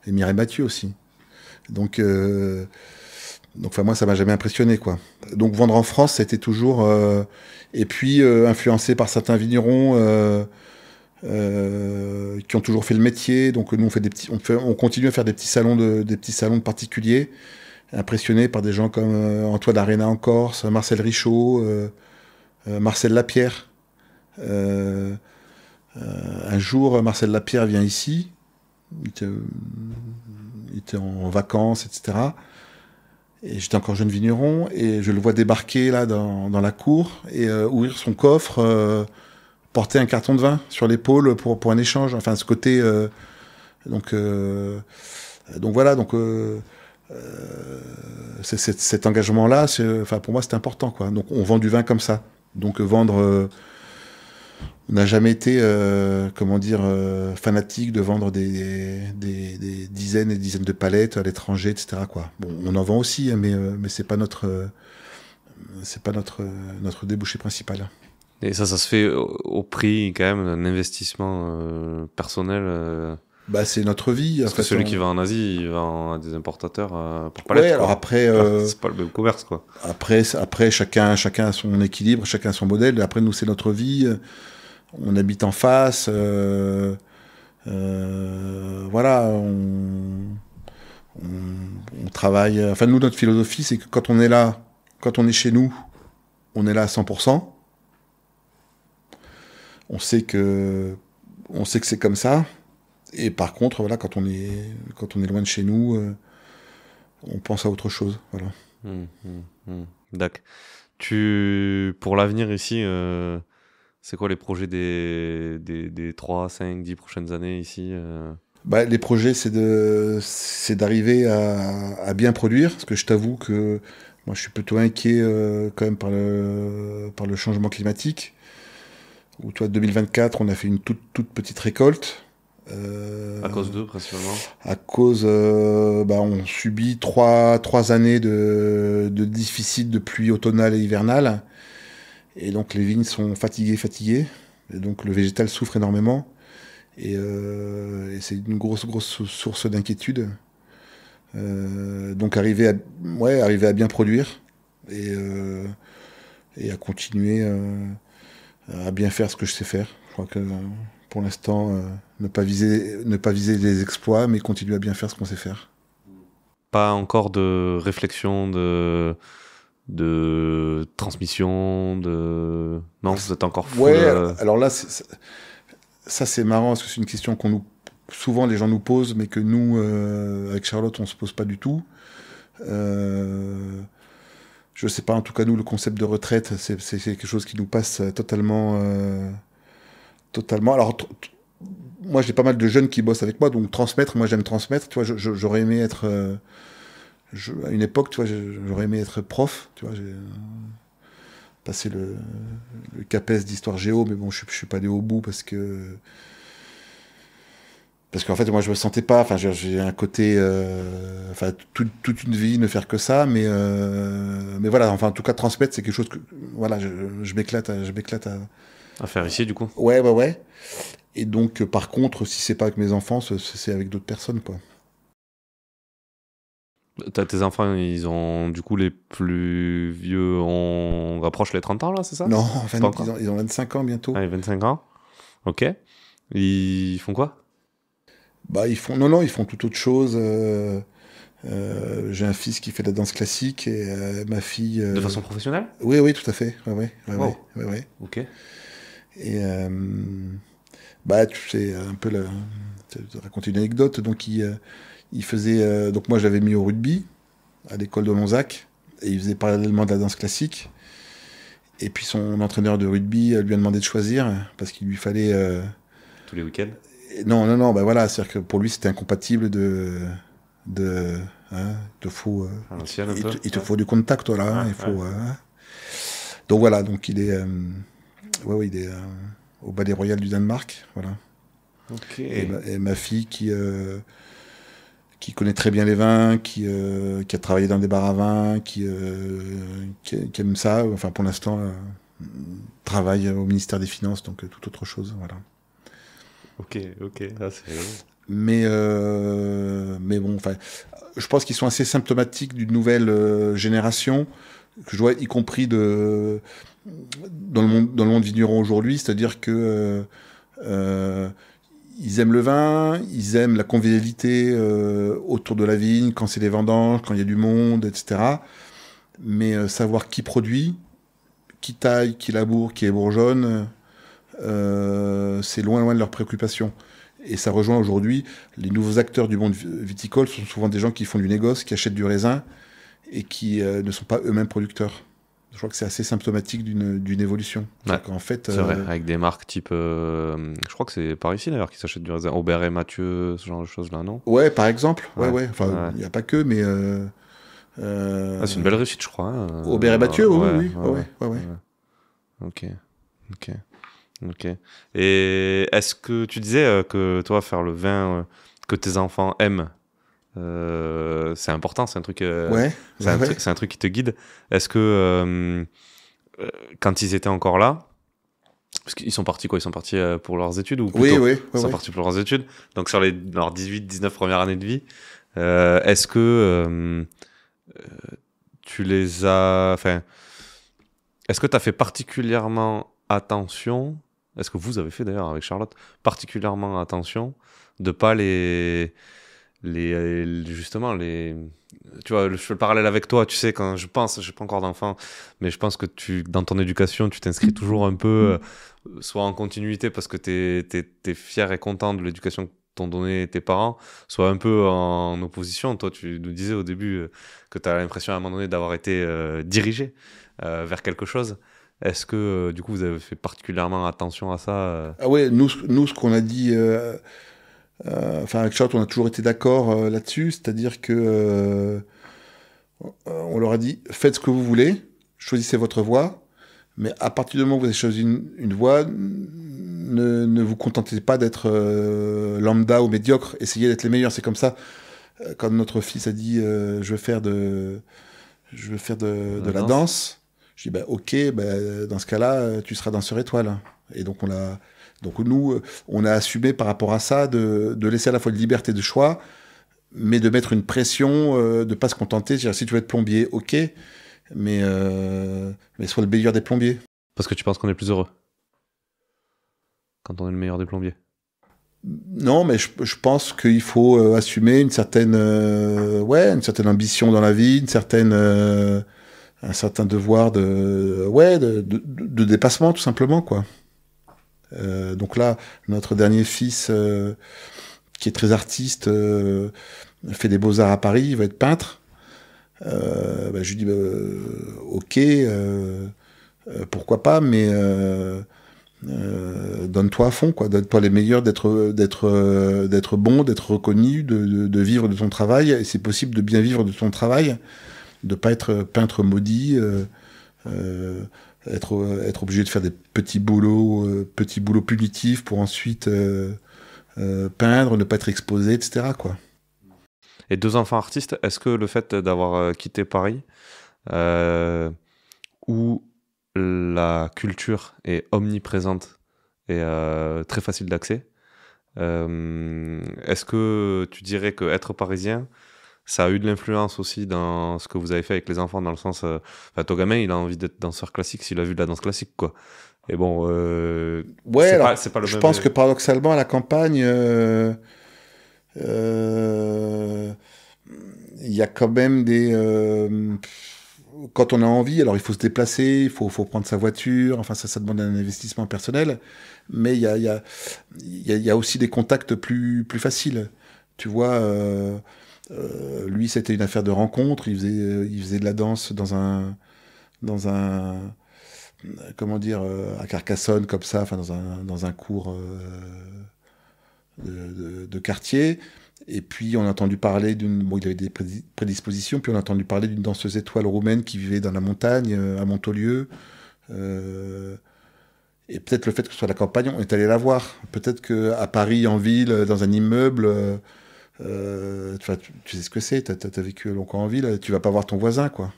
et Mireille Mathieu aussi. Donc, enfin, moi, ça m'a jamais impressionné, quoi. Donc, vendre en France, ça a été toujours... et puis, influencé par certains vignerons qui ont toujours fait le métier. Donc, nous, on continue à faire des petits salons de particuliers, impressionnés par des gens comme Antoine Arena en Corse, Marcel Richaud, Marcel Lapierre. Un jour, Marcel Lapierre vient ici. Il était en vacances, etc. Et j'étais encore jeune vigneron, et je le vois débarquer là dans la cour, et ouvrir son coffre, porter un carton de vin sur l'épaule pour un échange. Enfin, ce côté... donc voilà, donc cet engagement-là, enfin, pour moi, c'est important, quoi. Donc on vend du vin comme ça. Donc vendre... on n'a jamais été, fanatique de vendre des dizaines et dizaines de palettes à l'étranger, etc. Quoi. Bon, on en vend aussi, hein, mais c'est pas notre débouché principal. Et ça se fait au prix quand même d'un investissement personnel. Bah, c'est notre vie. Parce que celui qui va en Asie, il va à des importateurs pour palettes. Ouais, alors après, c'est pas le même commerce, quoi. Après, chacun a son équilibre, chacun a son modèle. Après, nous, c'est notre vie. On habite en face. Voilà, on travaille. Enfin, nous, notre philosophie, c'est que quand on est là, quand on est chez nous, on est là à 100%. On sait que c'est comme ça. Et par contre, voilà, quand on est loin de chez nous, on pense à autre chose. Voilà. D'accord. Pour l'avenir ici, c'est quoi les projets des 3, 5, 10 prochaines années ici Bah, les projets, c'est d'arriver à bien produire, parce que je t'avoue que moi, je suis plutôt inquiet quand même par le changement climatique. Où, toi, 2024, on a fait une toute petite récolte. À cause d'eux, principalement. À cause, on subit trois années de déficit de pluie automnale et hivernale. Et donc, les vignes sont fatiguées. Et donc, le végétal souffre énormément. Et c'est une grosse source d'inquiétude. Donc, arriver à bien produire et à continuer à bien faire ce que je sais faire. Je crois que pour l'instant, ne pas viser les exploits, mais continuer à bien faire ce qu'on sait faire. Pas encore de réflexion, de transmission, non, vous êtes encore full. Ouais, alors là, ça c'est marrant, parce que c'est une question souvent les gens nous posent, mais que nous, avec Charlotte, on se pose pas du tout. Je sais pas, en tout cas, nous, le concept de retraite, c'est quelque chose qui nous passe totalement. Alors, moi, j'ai pas mal de jeunes qui bossent avec moi, donc transmettre, moi, j'aime transmettre. Tu vois, j'aurais aimé être. À une époque, tu vois, j'aurais aimé être prof. Tu vois, j'ai passé le CAPES d'histoire géo, mais bon, je suis pas allé au bout parce qu'en fait, moi, je me sentais pas. Enfin, j'ai un côté. Enfin, toute une vie ne faire que ça, mais voilà. Enfin, en tout cas, transmettre, c'est quelque chose que. Voilà, je m'éclate à faire ici, du coup. Ouais. Et donc, par contre, si c'est pas avec mes enfants, c'est avec d'autres personnes, quoi. Tes enfants, ils ont du coup les plus vieux, on rapproche les 30 ans là, c'est ça? Non, Pas encore. ils ont 25 ans bientôt. Allez, 25 ans. Ok. Ils font quoi? Bah, non, ils font tout autre chose. J'ai un fils qui fait de la danse classique et ma fille. De façon professionnelle? Oui, oui, tout à fait. Wow. Ouais. Ok. Et bah, tu sais, un peu te raconter une anecdote. Donc, il faisait. Donc, moi, je l'avais mis au rugby à l'école de Lonzac et il faisait parallèlement de la danse classique. Et puis, son entraîneur de rugby lui a demandé de choisir parce qu'il lui fallait. Tous les week-ends? Non, bah voilà, c'est-à-dire que pour lui, c'était incompatible de hein, il te faut, À l'ancienne un peu? il te faut du contact, voilà, Ouais, il faut. ouais. Donc voilà, donc il est, il est au Palais Royal du Danemark, voilà. Ok. Et ma fille qui connaît très bien les vins, qui a travaillé dans des bars à vin, qui aime ça, enfin pour l'instant, travaille au ministère des Finances, donc tout autre chose, voilà. Ok. Ah, Mais bon, enfin, je pense qu'ils sont assez symptomatiques d'une nouvelle génération, que je vois, y compris dans le monde vigneron aujourd'hui, c'est-à-dire que ils aiment le vin, ils aiment la convivialité autour de la vigne, quand c'est les vendanges, quand il y a du monde, etc. Mais savoir qui produit, qui taille, qui laboure, qui est bourgeonne, c'est loin de leurs préoccupations. Et ça rejoint aujourd'hui les nouveaux acteurs du monde viticole, sont souvent des gens qui font du négoce, qui achètent du raisin et qui ne sont pas eux-mêmes producteurs. Je crois que c'est assez symptomatique d'une évolution. Ouais, en fait, c'est vrai, avec des marques type. Je crois que c'est par ici d'ailleurs qui s'achètent du raisin. Aubert et Mathieu, ce genre de choses là, non? Ouais, par exemple. Ouais. Enfin, Ouais. il n'y a pas que, mais. C'est une belle réussite, je crois. Hein. Aubert et Mathieu, oui. Ok. Et est-ce que tu disais que toi, faire le vin que tes enfants aiment, c'est important, c'est un truc, c'est un truc qui te guide. Est-ce que quand ils étaient encore là, parce qu'ils sont partis quoi, ils sont partis pour leurs études ou plutôt ils sont partis pour leurs études. Donc sur leurs 18-19 premières années de vie, est-ce que tu les as, enfin, est-ce que tu as fait particulièrement attention? Est-ce que vous avez fait d'ailleurs avec Charlotte particulièrement attention de pas justement tu vois, je fais le parallèle avec toi, tu sais, quand j'ai pas encore d'enfant, mais je pense que dans ton éducation tu t'inscris toujours un peu soit en continuité parce que t'es fier et content de l'éducation que t'ont donné tes parents, soit un peu en opposition. Toi tu nous disais au début que tu as l'impression à un moment donné d'avoir été dirigé vers quelque chose. Est-ce que du coup vous avez fait particulièrement attention à ça Ah ouais, nous ce qu'on a dit, enfin avec Charlotte, on a toujours été d'accord là-dessus, c'est-à-dire que on leur a dit faites ce que vous voulez, choisissez votre voie, mais à partir du moment où vous avez choisi une voie, ne vous contentez pas d'être lambda ou médiocre, essayez d'être les meilleurs. C'est comme ça. Quand notre fils a dit je veux faire de la danse. Je dis, bah, ok, bah, dans ce cas-là, tu seras danseur étoile. Et donc, nous, on a assumé par rapport à ça de laisser à la fois de liberté de choix, mais de mettre une pression, de ne pas se contenter. C'est-à-dire, si tu veux être plombier, ok, mais sois le meilleur des plombiers. Parce que tu penses qu'on est plus heureux quand on est le meilleur des plombiers? Non, mais je pense qu'il faut assumer une certaine ambition dans la vie, un certain devoir de dépassement, tout simplement, quoi. Donc là, notre dernier fils, qui est très artiste, fait des beaux-arts à Paris, il va être peintre. Je lui dis, ok, pourquoi pas, mais donne-toi à fond, quoi. Donne-toi les meilleurs d'être bon, d'être reconnu, de vivre de ton travail. Et c'est possible de bien vivre de ton travail, de pas être peintre maudit, être obligé de faire des petits boulots punitifs pour ensuite peindre, ne pas être exposé, etc., quoi. Et 2 enfants artistes, est-ce que le fait d'avoir quitté Paris, où la culture est omniprésente et très facile d'accès, est-ce que tu dirais qu'être parisien, ça a eu de l'influence aussi dans ce que vous avez fait avec les enfants, dans le sens... ton gamin, il a envie d'être danseur classique s'il a vu de la danse classique, quoi. Et bon, Ouais, alors, c'est pas le je même... pense que paradoxalement, à la campagne, il y a quand même des... quand on a envie, alors il faut se déplacer, faut prendre sa voiture, enfin ça demande un investissement personnel, mais il y a aussi des contacts plus faciles. Tu vois, lui c'était une affaire de rencontre, il faisait de la danse dans un comment dire, à Carcassonne comme ça, enfin dans un cours de quartier. Et puis on a entendu parler bon, il avait des prédispositions, puis on a entendu parler d'une danseuse étoile roumaine qui vivait dans la montagne, à Montolieu. Et peut-être le fait que ce soit la campagne, on est allé la voir. Peut-être qu'à Paris, en ville, dans un immeuble, tu sais ce que c'est, t'as vécu longtemps en ville, tu vas pas voir ton voisin, quoi.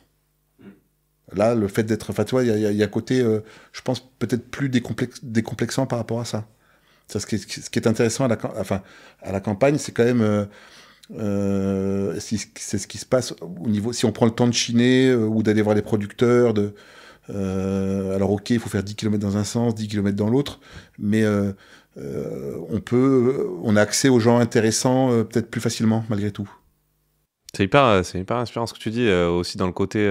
Là, le fait d'être... Enfin, tu vois, il y a un côté, je pense, peut-être plus décomplexant par rapport à ça. Ça, ce qui est intéressant à la campagne, c'est quand même... c'est ce qui se passe au niveau... Si on prend le temps de chiner ou d'aller voir les producteurs, alors ok, il faut faire 10 km dans un sens, 10 km dans l'autre, mais on a accès aux gens intéressants peut-être plus facilement, malgré tout. C'est hyper inspirant ce que tu dis, aussi dans le côté...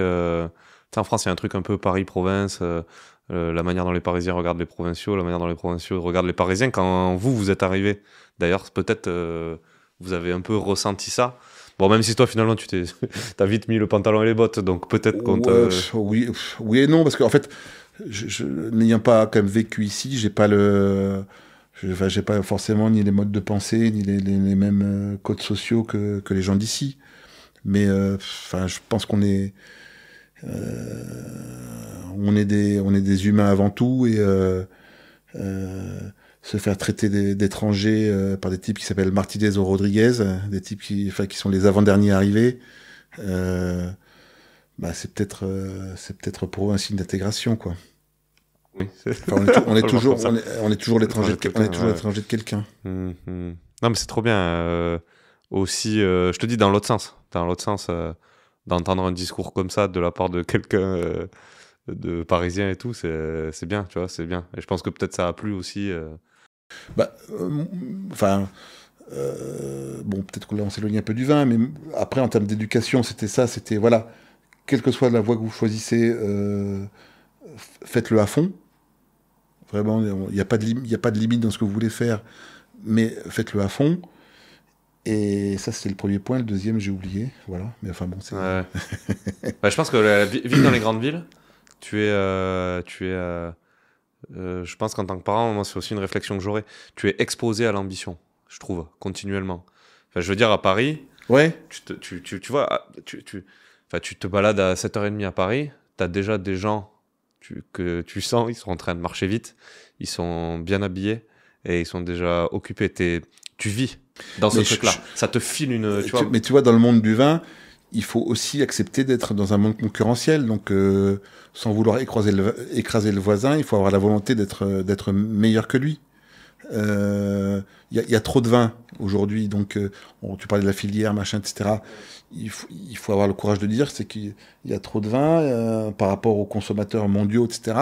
en France, il y a un truc un peu Paris-Province, la manière dont les Parisiens regardent les provinciaux, la manière dont les provinciaux regardent les Parisiens. Quand vous êtes arrivé, d'ailleurs, peut-être vous avez un peu ressenti ça. Bon, même si toi, finalement, t'as vite mis le pantalon et les bottes, donc peut-être qu'on oui et non, parce qu'en fait, n'ayant pas quand même vécu ici, j'ai pas forcément ni les modes de pensée, ni les mêmes codes sociaux que les gens d'ici. Mais je pense qu'on est... on est des humains avant tout, et se faire traiter d'étrangers par des types qui s'appellent Martinez ou Rodriguez, des types qui sont les avant-derniers arrivés, c'est peut-être pour eux un signe d'intégration, quoi. Oui. On est toujours l'étranger de quelqu'un. Non, mais c'est trop bien. Aussi, je te dis dans l'autre sens, d'entendre un discours comme ça de la part de quelqu'un de parisien et tout, c'est bien, tu vois, c'est bien. Et je pense que peut-être ça a plu aussi. Bon, peut-être que là on s'éloigne un peu du vin, mais après en termes d'éducation, c'était voilà, quelle que soit la voie que vous choisissez, faites-le à fond. Vraiment, il n'y a pas de limite dans ce que vous voulez faire, mais faites-le à fond. Et ça, c'était le premier point. Le deuxième, j'ai oublié. Voilà. Mais enfin, bon, c'est... Ouais. Je pense que vivre dans les grandes villes, je pense qu'en tant que parent, moi, c'est aussi une réflexion que j'aurais. Tu es exposé à l'ambition, je trouve, continuellement. Enfin, je veux dire, à Paris, ouais. tu vois, tu te balades à 7h30 à Paris, tu as déjà des gens que tu sens, ils sont en train de marcher vite, ils sont bien habillés et ils sont déjà occupés. Tu vis dans ce truc-là. Ça te file une... Mais tu vois, dans le monde du vin, il faut aussi accepter d'être dans un monde concurrentiel. Donc, sans vouloir écraser le voisin, il faut avoir la volonté d'être meilleur que lui. Il y a trop de vin aujourd'hui. Donc, tu parlais de la filière, machin, etc. Il faut avoir le courage de dire, c'est qu'il y a trop de vin par rapport aux consommateurs mondiaux, etc.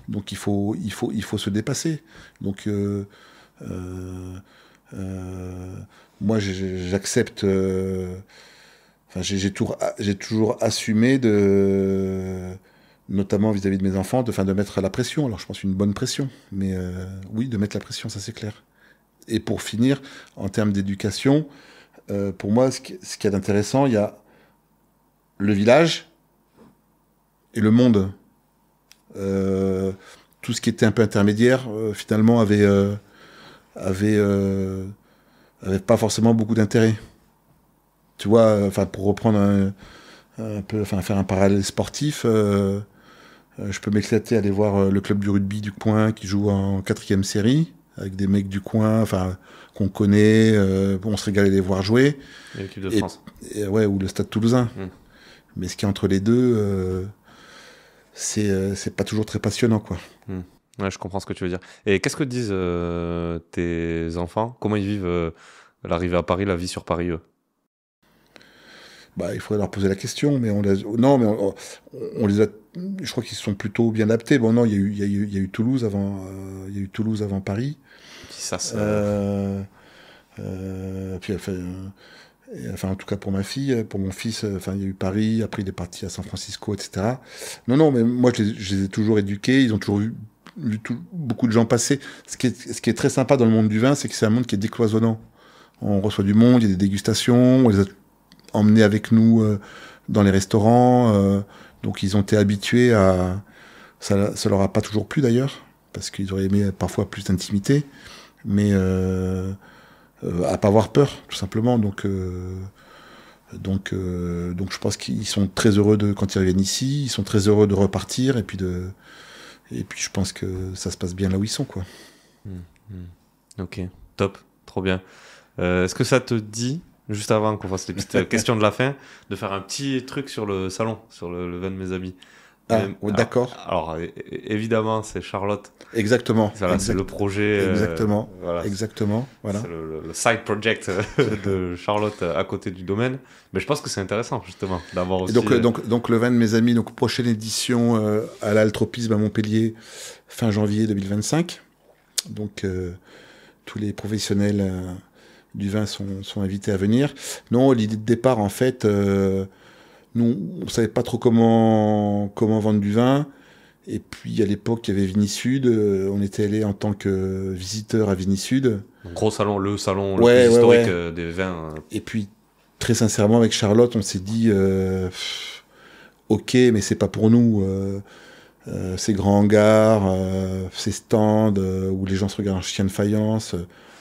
Donc, il faut se dépasser. Donc... moi, j'accepte. J'ai toujours assumé notamment vis-à-vis de mes enfants, de mettre la pression. Alors, je pense une bonne pression, mais oui, de mettre la pression, ça c'est clair. Et pour finir, en termes d'éducation, pour moi, ce qui est intéressant, il y a le village et le monde. Tout ce qui était un peu intermédiaire, finalement, avait pas forcément beaucoup d'intérêt. Tu vois, pour reprendre faire un parallèle sportif, je peux m'éclater à aller voir le club du rugby du coin qui joue en 4e série, avec des mecs du coin, qu'on connaît, on se régale à les voir jouer. Et l'équipe de France. Ouais, ou le Stade Toulousain. Mais ce qui est entre les deux, c'est pas toujours très passionnant, quoi. Ouais, je comprends ce que tu veux dire. Et qu'est-ce que disent tes enfants ? Comment ils vivent l'arrivée à Paris, la vie sur Paris, eux ? Bah, il faudrait leur poser la question, mais non, mais on les a, je crois qu'ils se sont plutôt bien adaptés. Bon, non, il y a eu Toulouse avant, il y a eu Toulouse avant Paris. Puis ça, Puis, enfin, en tout cas pour ma fille, pour mon fils, enfin, il y a eu Paris, après il est parti à San Francisco, etc. Non, mais moi, je les ai toujours éduqués, ils ont toujours vu beaucoup de gens passer. Ce qui est très sympa dans le monde du vin, c'est que c'est un monde qui est décloisonnant. On reçoit du monde, il y a des dégustations, on les a emmenés avec nous dans les restaurants, donc ils ont été habitués à... Ça leur a pas toujours plu d'ailleurs, parce qu'ils auraient aimé parfois plus d'intimité, mais à pas avoir peur, tout simplement. Donc je pense qu'ils sont très heureux quand ils reviennent ici, ils sont très heureux de repartir, et puis je pense que ça se passe bien là où ils sont, quoi. Ok, top, trop bien. Est-ce que ça te dit, juste avant qu'on fasse les petites questions de la fin, de faire un petit truc sur le salon, sur le vin de mes amis? D'accord. Alors, évidemment, c'est Charlotte. Exactement. Voilà, c'est le projet. Exactement. Voilà. Exactement. Voilà. C'est le side project de Charlotte à côté du domaine. Mais je pense que c'est intéressant, justement, d'avoir aussi... Donc, le vin de mes amis, donc prochaine édition à l'Altropisme à Montpellier, fin janvier 2025. Donc, tous les professionnels du vin sont invités à venir. Non, l'idée de départ, en fait... nous, on savait pas trop comment vendre du vin. Et puis, à l'époque, il y avait Vigny Sud. On était allé en tant que visiteur à Vigny Sud. Un gros salon, le salon le plus historique des vins. Et puis, très sincèrement, avec Charlotte, on s'est dit, ok, mais c'est pas pour nous. Ces grands hangars, ces stands où les gens se regardent en chien de faïence.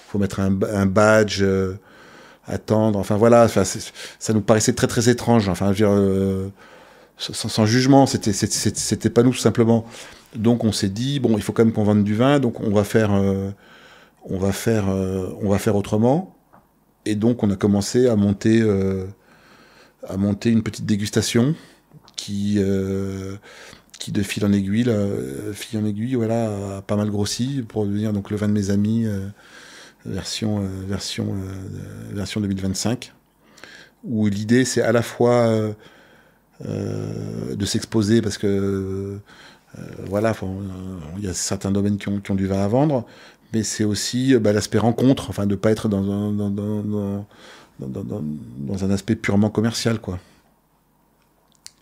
Faut mettre un badge... attendre, enfin voilà, ça nous paraissait très très étrange, enfin je veux dire, sans jugement, c'était pas nous tout simplement. Donc on s'est dit bon, il faut quand même qu'on vende du vin, donc on va faire autrement. Et donc on a commencé à monter une petite dégustation qui de fil en aiguille, voilà, a pas mal grossi pour devenir donc le vin de mes amis. Version 2025, où l'idée c'est à la fois de s'exposer parce que voilà, il y a certains domaines qui ont du vin à vendre, mais c'est aussi l'aspect rencontre, enfin de pas être dans un aspect purement commercial, quoi.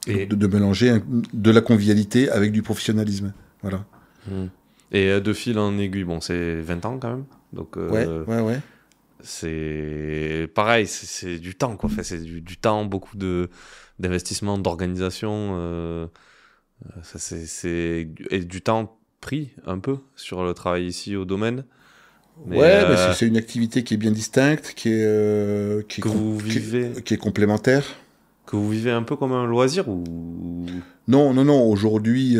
Et de mélanger de la convivialité avec du professionnalisme, voilà. Et de fil en aiguille, bon, c'est 20 ans quand même. Donc, ouais. C'est pareil, c'est du temps, quoi. Enfin, c'est du temps, beaucoup d'investissement, d'organisation. Et du temps pris un peu sur le travail ici au domaine. Mais c'est une activité qui est bien distincte, qui est complémentaire. Que vous vivez un peu comme un loisir ou... Non. Aujourd'hui,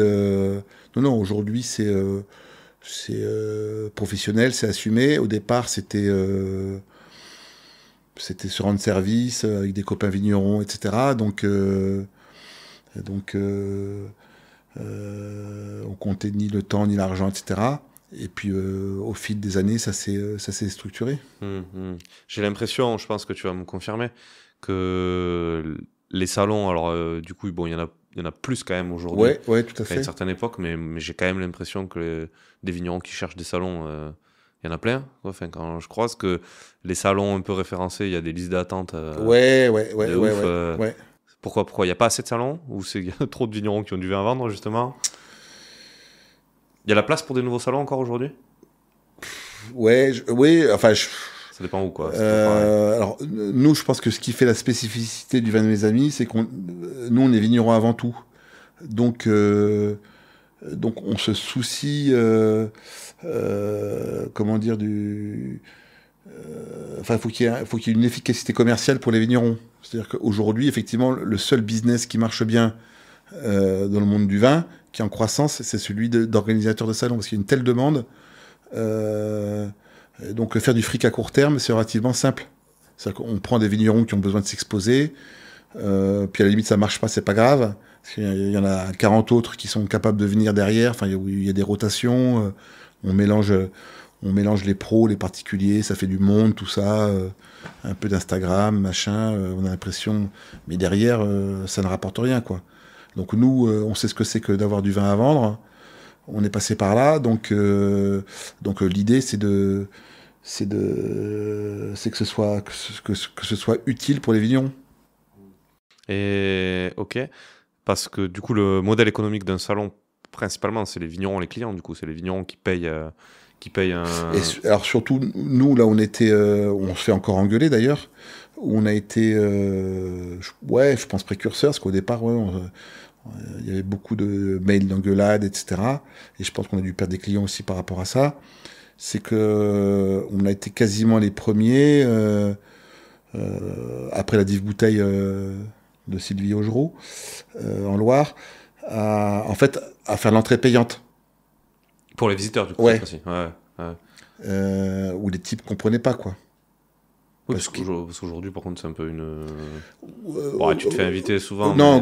aujourd'hui c'est professionnel, c'est assumé. Au départ, c'était se rendre service avec des copains vignerons, etc. Donc, on comptait ni le temps ni l'argent, etc. Et puis, au fil des années, ça s'est structuré. J'ai l'impression, je pense que tu vas me confirmer, que les salons, alors du coup, bon, il y en a plus quand même aujourd'hui. Ouais, tout à fait. À une certaine époque, mais j'ai quand même l'impression que des vignerons qui cherchent des salons, il y en a plein. Enfin, quand je croise que les salons un peu référencés, il y a des listes d'attente. Ouais. Pourquoi il n'y a pas assez de salons? Ou il y a trop de vignerons qui ont du vin à vendre, justement? Il y a la place pour des nouveaux salons encore aujourd'hui? Enfin... Ça dépend où, quoi. Alors, nous, je pense que ce qui fait la spécificité du vin de mes amis, c'est nous, on est vignerons avant tout. Donc on se soucie, comment dire, enfin, il faut qu'il y ait une efficacité commerciale pour les vignerons. C'est-à-dire qu'aujourd'hui, effectivement, le seul business qui marche bien dans le monde du vin, qui est en croissance, c'est celui d'organisateur de salons, parce qu'il y a une telle demande. Donc faire du fric à court terme, c'est relativement simple. C'est-à-dire qu'on prend des vignerons qui ont besoin de s'exposer, puis à la limite ça marche pas, c'est pas grave, parce qu'il y en a 40 autres qui sont capables de venir derrière, enfin il y a des rotations, on mélange on mélange les pros, les particuliers, ça fait du monde, tout ça, un peu d'Instagram, machin, on a l'impression, mais derrière, ça ne rapporte rien, quoi. Donc nous, on sait ce que c'est que d'avoir du vin à vendre, on est passé par là, donc l'idée c'est que ce soit utile pour les vignerons. Et ok, parce que du coup le modèle économique d'un salon, principalement, c'est les vignerons, les clients, du coup, c'est les vignerons qui payent un... Alors surtout, nous, là, on se fait encore engueuler d'ailleurs, on a été, je pense précurseur, parce qu'au départ, il y avait beaucoup de mails d'engueulade, etc. Et je pense qu'on a dû perdre des clients aussi par rapport à ça. C'est que on a été quasiment les premiers, après la Dive Bouteille de Sylvie Augereau, en Loire, à faire l'entrée payante. Pour les visiteurs, du coup, ouais. Aussi. Où les types comprenaient pas, quoi. Oui, parce qu'aujourd'hui, par contre, c'est un peu une... tu te fais inviter souvent. Non,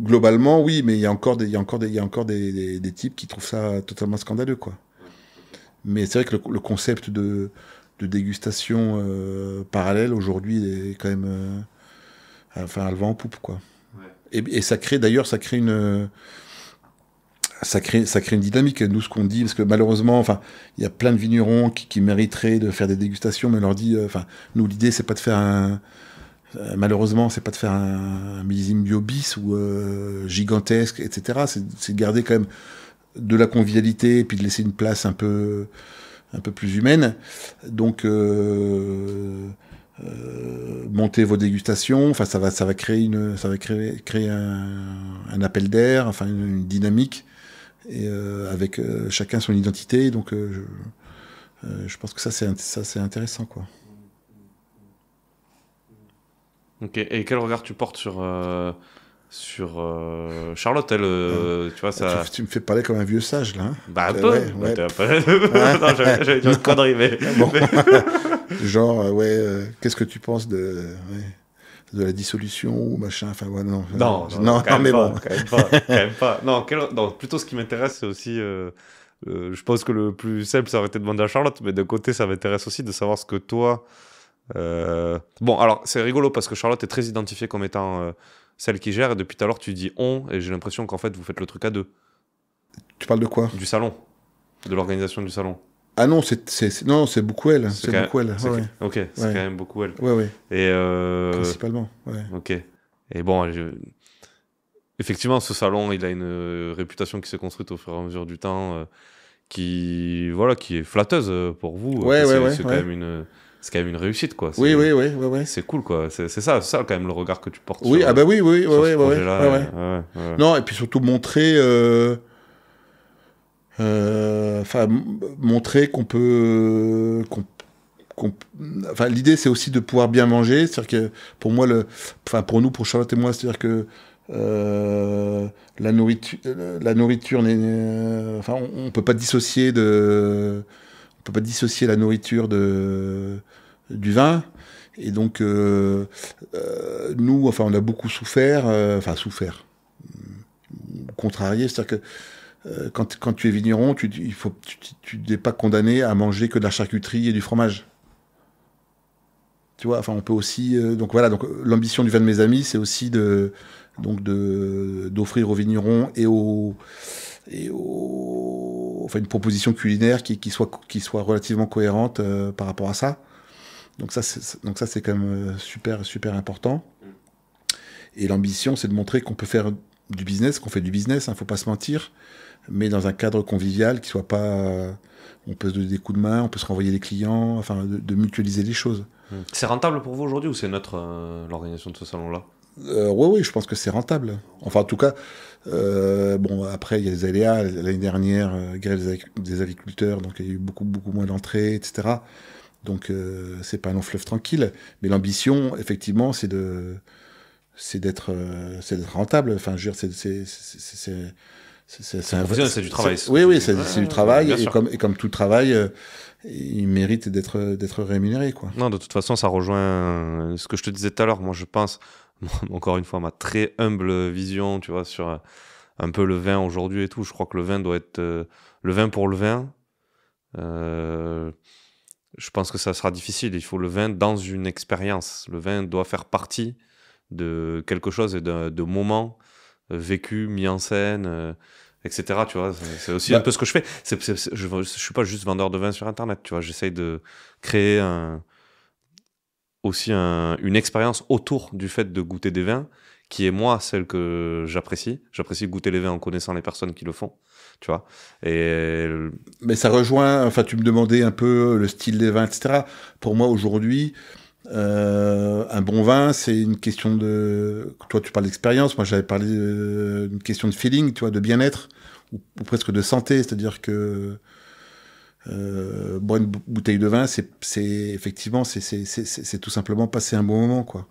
globalement, oui, mais il y a encore des types qui trouvent ça totalement scandaleux, quoi. Mais c'est vrai que le concept de dégustation parallèle, aujourd'hui, est quand même... elle vend en poupe, quoi. Ouais. Et ça crée une... Ça crée une dynamique, nous, ce qu'on dit, parce que malheureusement, il y a plein de vignerons qui mériteraient de faire des dégustations, mais on leur dit, nous, l'idée, c'est pas de faire malheureusement, c'est pas de faire un millésime bio bis ou gigantesque, etc. C'est de garder quand même de la convivialité, et puis de laisser une place un peu plus humaine. Donc, monter vos dégustations, ça va créer un appel d'air, une dynamique, et avec chacun son identité. Donc je pense que ça c'est intéressant, quoi. Ok. Et quel regard tu portes sur Charlotte, elle, tu vois ça. Tu me fais parler comme un vieux sage, là. Hein, bah un peu. Ouais. Non, j'avais dire une connerie, mais. Bon. Genre qu'est-ce que tu penses de la dissolution ou machin, non, mais pas, bon, quand même pas. Non, plutôt ce qui m'intéresse, c'est aussi, je pense que le plus simple, ça aurait été de demander à Charlotte, mais d'un côté, ça m'intéresse aussi de savoir ce que toi. Bon, alors c'est rigolo parce que Charlotte est très identifiée comme étant celle qui gère, et depuis tout à l'heure, tu dis on, et j'ai l'impression qu'en fait, vous faites le truc à deux. Tu parles de quoi ? Du salon, de l'organisation du salon. Ah non, c'est beaucoup elle. C'est beaucoup elle. Ok, c'est quand même beaucoup elle. Ouais. Et principalement, ouais. Ok. Et bon, effectivement, ce salon, il a une réputation qui s'est construite au fur et à mesure du temps, qui est flatteuse pour vous. C'est quand même une réussite, quoi. Oui. C'est cool, quoi. C'est ça quand même le regard que tu portes. Oui, sur, oui. Sur ce projet-là. Non, et puis surtout montrer. Montrer qu'on peut. L'idée, c'est aussi de pouvoir bien manger. C'est-à-dire que pour moi, pour nous, pour Charlotte et moi, c'est-à-dire que la nourriture n'est. On peut pas dissocier la nourriture du vin. Et donc, nous, on a beaucoup souffert. Contrarié, c'est-à-dire que quand tu es vigneron, tu n'es pas condamné à manger que de la charcuterie et du fromage. Tu vois, on peut aussi. Donc l'ambition du vin de mes amis, c'est aussi d'offrir aux vignerons et une proposition culinaire qui soit relativement cohérente par rapport à ça. Donc ça, c'est quand même super, super important. Et l'ambition, c'est de montrer qu'on peut faire du business, qu'on fait du business, faut pas se mentir, mais dans un cadre convivial qui soit pas... on peut se donner des coups de main, on peut se renvoyer les clients, de mutualiser les choses. C'est rentable pour vous aujourd'hui ou c'est neutre, l'organisation de ce salon-là ? Oui, je pense que c'est rentable. Enfin, en tout cas, après, il y a des aléas. L'année dernière, grève des agriculteurs, donc il y a eu beaucoup, beaucoup moins d'entrées, etc. Donc, c'est pas un long fleuve tranquille. Mais l'ambition, effectivement, c'est d'être rentable. Enfin, je veux dire, c'est du travail. Oui, c'est du travail. Et comme tout travail, il mérite d'être rémunéré, quoi. Non, de toute façon, ça rejoint ce que je te disais tout à l'heure. Moi, je pense, encore une fois, ma très humble vision, tu vois, sur un peu le vin aujourd'hui et tout. Je crois que le vin doit être le vin pour le vin. je pense que ça sera difficile. Il faut le vin dans une expérience. Le vin doit faire partie de quelque chose et de moments vécus, mis en scène, etc. Tu vois, c'est aussi un peu ce que je fais. Je suis pas juste vendeur de vin sur Internet. Tu vois, j'essaye de créer une expérience autour du fait de goûter des vins, qui est moi celle que j'apprécie. J'apprécie goûter les vins en connaissant les personnes qui le font, tu vois. Mais ça rejoint, enfin tu me demandais un peu le style des vins, etc. Pour moi aujourd'hui, un bon vin, c'est une question de... Toi tu parles d'expérience, moi j'avais parlé d'une question de feeling, tu vois, de bien-être, ou presque de santé, c'est-à-dire que boire une bouteille de vin, c'est effectivement, c'est tout simplement passer un bon moment, quoi.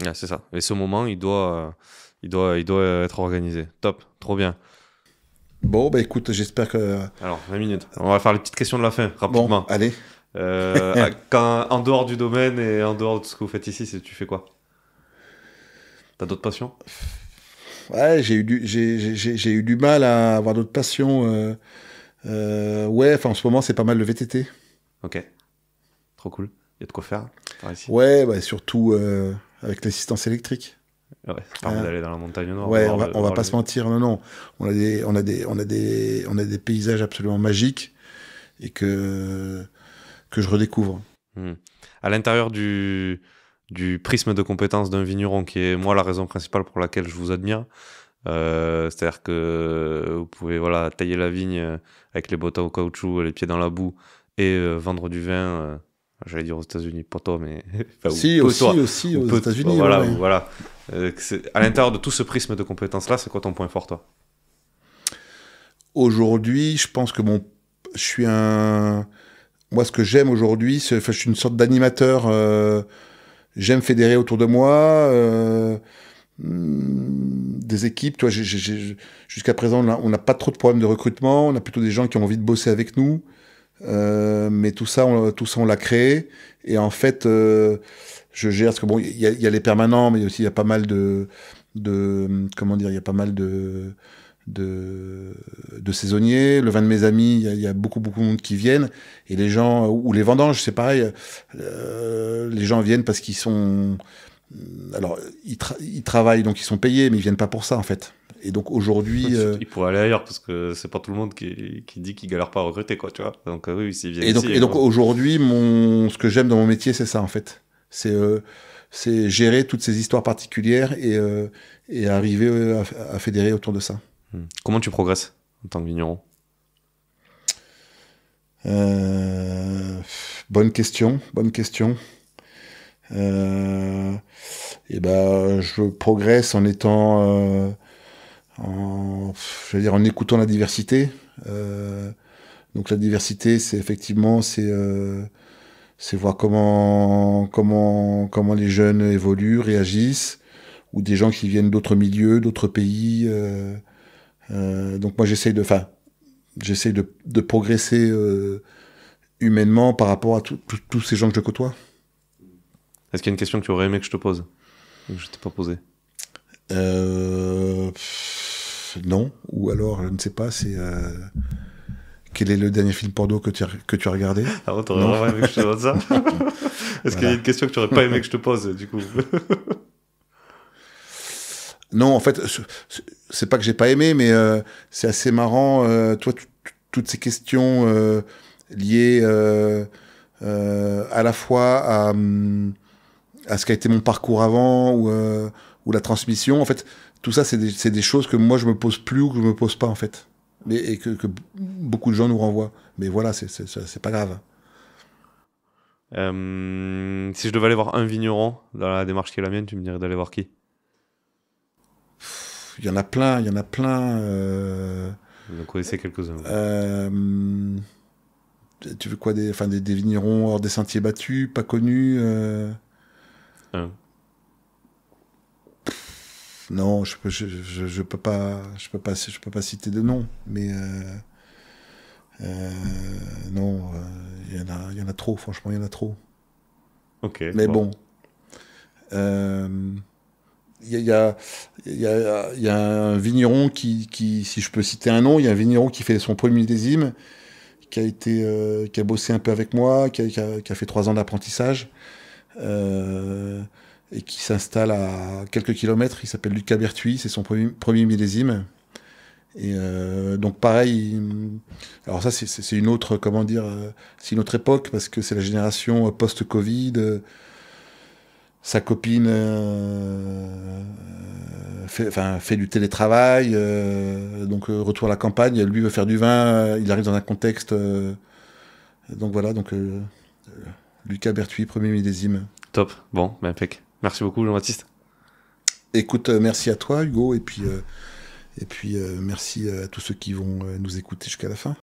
Ah, c'est ça. Et ce moment, il doit être organisé. Top, trop bien. Bon, bah écoute, j'espère que... Alors, 20 minutes. On va faire les petites questions de la fin, rapidement. Bon, allez. En dehors du domaine et en dehors de ce que vous faites ici, tu fais quoi? T'as d'autres passions? Ouais, j'ai eu du mal à avoir d'autres passions. Ouais, enfin en ce moment, c'est pas mal le VTT. Ok. Trop cool. Il y a de quoi faire par ici. Ouais, bah, surtout avec l'assistance électrique. Ouais, ça permet d'aller dans la montagne nord. Ouais, on va pas se mentir, non. On a des paysages absolument magiques et que je redécouvre. À l'intérieur du prisme de compétences d'un vigneron, qui est moi la raison principale pour laquelle je vous admire, c'est-à-dire que vous pouvez tailler la vigne avec les bottes au caoutchouc, les pieds dans la boue et vendre du vin. J'allais dire aux États-Unis, pas toi, mais si aussi aux États-Unis. Voilà. À l'intérieur de tout ce prisme de compétences-là, c'est quoi ton point fort, toi? Aujourd'hui, je pense que moi, ce que j'aime aujourd'hui, je suis une sorte d'animateur. J'aime fédérer autour de moi des équipes. Toi, jusqu'à présent, on n'a pas trop de problèmes de recrutement. On a plutôt des gens qui ont envie de bosser avec nous. Mais tout ça, on l'a créé. Et en fait, je gère, parce que bon, il y a les permanents, mais aussi il y a pas mal comment dire, il y a pas mal de saisonniers. Le vin de mes amis, il y a beaucoup de monde qui viennent. Et les gens, ou les vendanges, c'est pareil. Les gens viennent parce qu'ils sont... Alors, ils travaillent, donc ils sont payés, mais ils viennent pas pour ça, en fait. Et donc aujourd'hui... Ils pourraient aller ailleurs, parce que c'est pas tout le monde qui dit qu'il galère pas à recruter, quoi, tu vois. Donc oui, s'ils viennent ici... Et donc aujourd'hui, ce que j'aime dans mon métier, c'est ça, en fait. C'est gérer toutes ces histoires particulières et arriver à fédérer autour de ça. Comment tu progresses en tant que vigneron? Bonne question. Et ben, je progresse en étant... en écoutant la diversité. Donc la diversité, c'est effectivement, c'est voir comment les jeunes évoluent, réagissent, ou des gens qui viennent d'autres milieux, d'autres pays. Donc moi j'essaie de progresser humainement par rapport à tous ces gens que je côtoie. Est-ce qu'il y a une question que tu aurais aimé que je te pose et que je t'ai pas posée? Non, ou alors je ne sais pas, c'est quel est le dernier film porno que tu as regardé? Ah bon, t'aurais vraiment aimé que je te demande ça? Est-ce qu'il y a une question que tu aurais pas aimé que je te pose, du coup? Non, en fait, c'est pas que j'ai pas aimé, mais c'est assez marrant. Toi, toutes ces questions liées à la fois à ce qu'a été mon parcours avant ou la transmission. En fait, tout ça, c'est des choses que moi je me pose plus ou que je me pose pas en fait, et que beaucoup de gens nous renvoient. Mais voilà, c'est pas grave. Si je devais aller voir un vigneron dans la démarche qui est la mienne, tu me dirais d'aller voir qui? Il y en a plein. Vous en connaissez quelques-uns. Tu veux quoi, des vignerons hors des sentiers battus, pas connus? Non, je peux pas citer de nom, mais non, il y en a trop, franchement, il y en a trop. Ok. Mais bon, il y a un vigneron qui, si je peux citer un nom, il y a un vigneron qui fait son premier millésime, qui a bossé un peu avec moi, qui a fait 3 ans d'apprentissage, et qui s'installe à quelques kilomètres. Il s'appelle Lucas Berthuis, c'est son premier millésime. Et donc pareil, alors ça c'est une autre, comment dire, c'est une autre époque parce que c'est la génération post-Covid. Sa copine fait du télétravail, donc retour à la campagne. Lui veut faire du vin, il arrive dans un contexte. Donc voilà, Lucas Berthuis, premier millésime. Top. Bon, ben impec. Merci beaucoup, Jean-Baptiste. Écoute, merci à toi, Hugo, et puis merci à tous ceux qui vont nous écouter jusqu'à la fin.